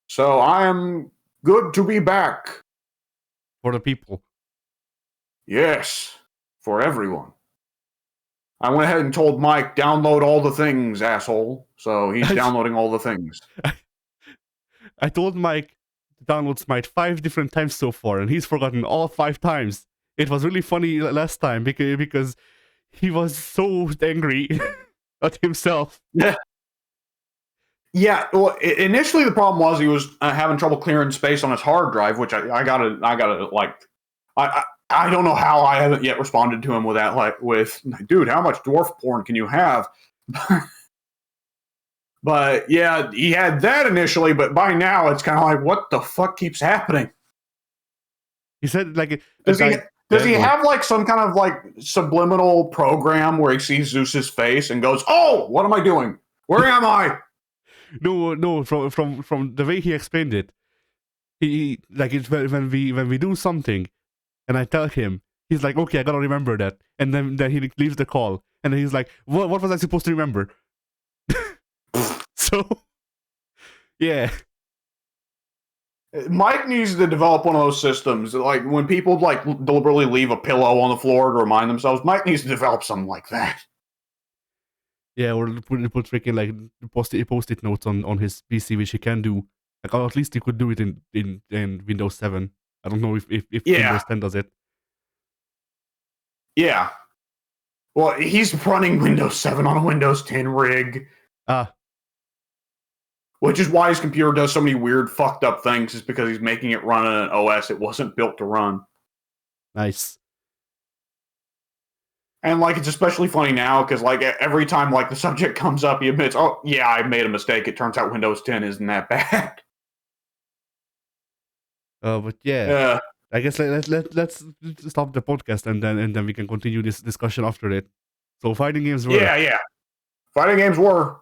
So I am good to be back. For the people. Yes, for everyone. I went ahead and told Mike, download all the things, asshole. So he's downloading all the things. I told Mike to download Smite 5 different times so far, and he's forgotten all 5 times. It was really funny last time because he was so angry at himself. Yeah. Yeah, well, initially the problem was he was having trouble clearing space on his hard drive, which I gotta like, I don't know how I haven't yet responded to him with that, like, dude, how much dwarf porn can you have? But yeah, he had that initially, but by now it's kind of like, what the fuck keeps happening? He said, like, does he have like some kind of like subliminal program where he sees Zeus's face and goes, "Oh, what am I doing? Where am I?" No. From the way he explained it, he like, it's when we do something, and I tell him, he's like, "Okay, I gotta remember that," and then he leaves the call, and then he's like, "What was I supposed to remember?" So, yeah. Mike needs to develop one of those systems. Like when people like deliberately leave a pillow on the floor to remind themselves, Mike needs to develop something like that. Yeah, or put freaking like post-it notes on his PC, which he can do. Like, or at least he could do it in Windows 7. I don't know if Windows 10 does it. Yeah. Well, he's running Windows 7 on a Windows 10 rig. Ah. Which is why his computer does so many weird, fucked up things, is because he's making it run on an OS it wasn't built to run. Nice. And like, it's especially funny now because like every time like the subject comes up, he admits, "Oh yeah, I made a mistake. It turns out Windows 10 isn't that bad." But yeah, Yeah, I guess let's stop the podcast and then we can continue this discussion after it. So fighting games were yeah. Fighting games were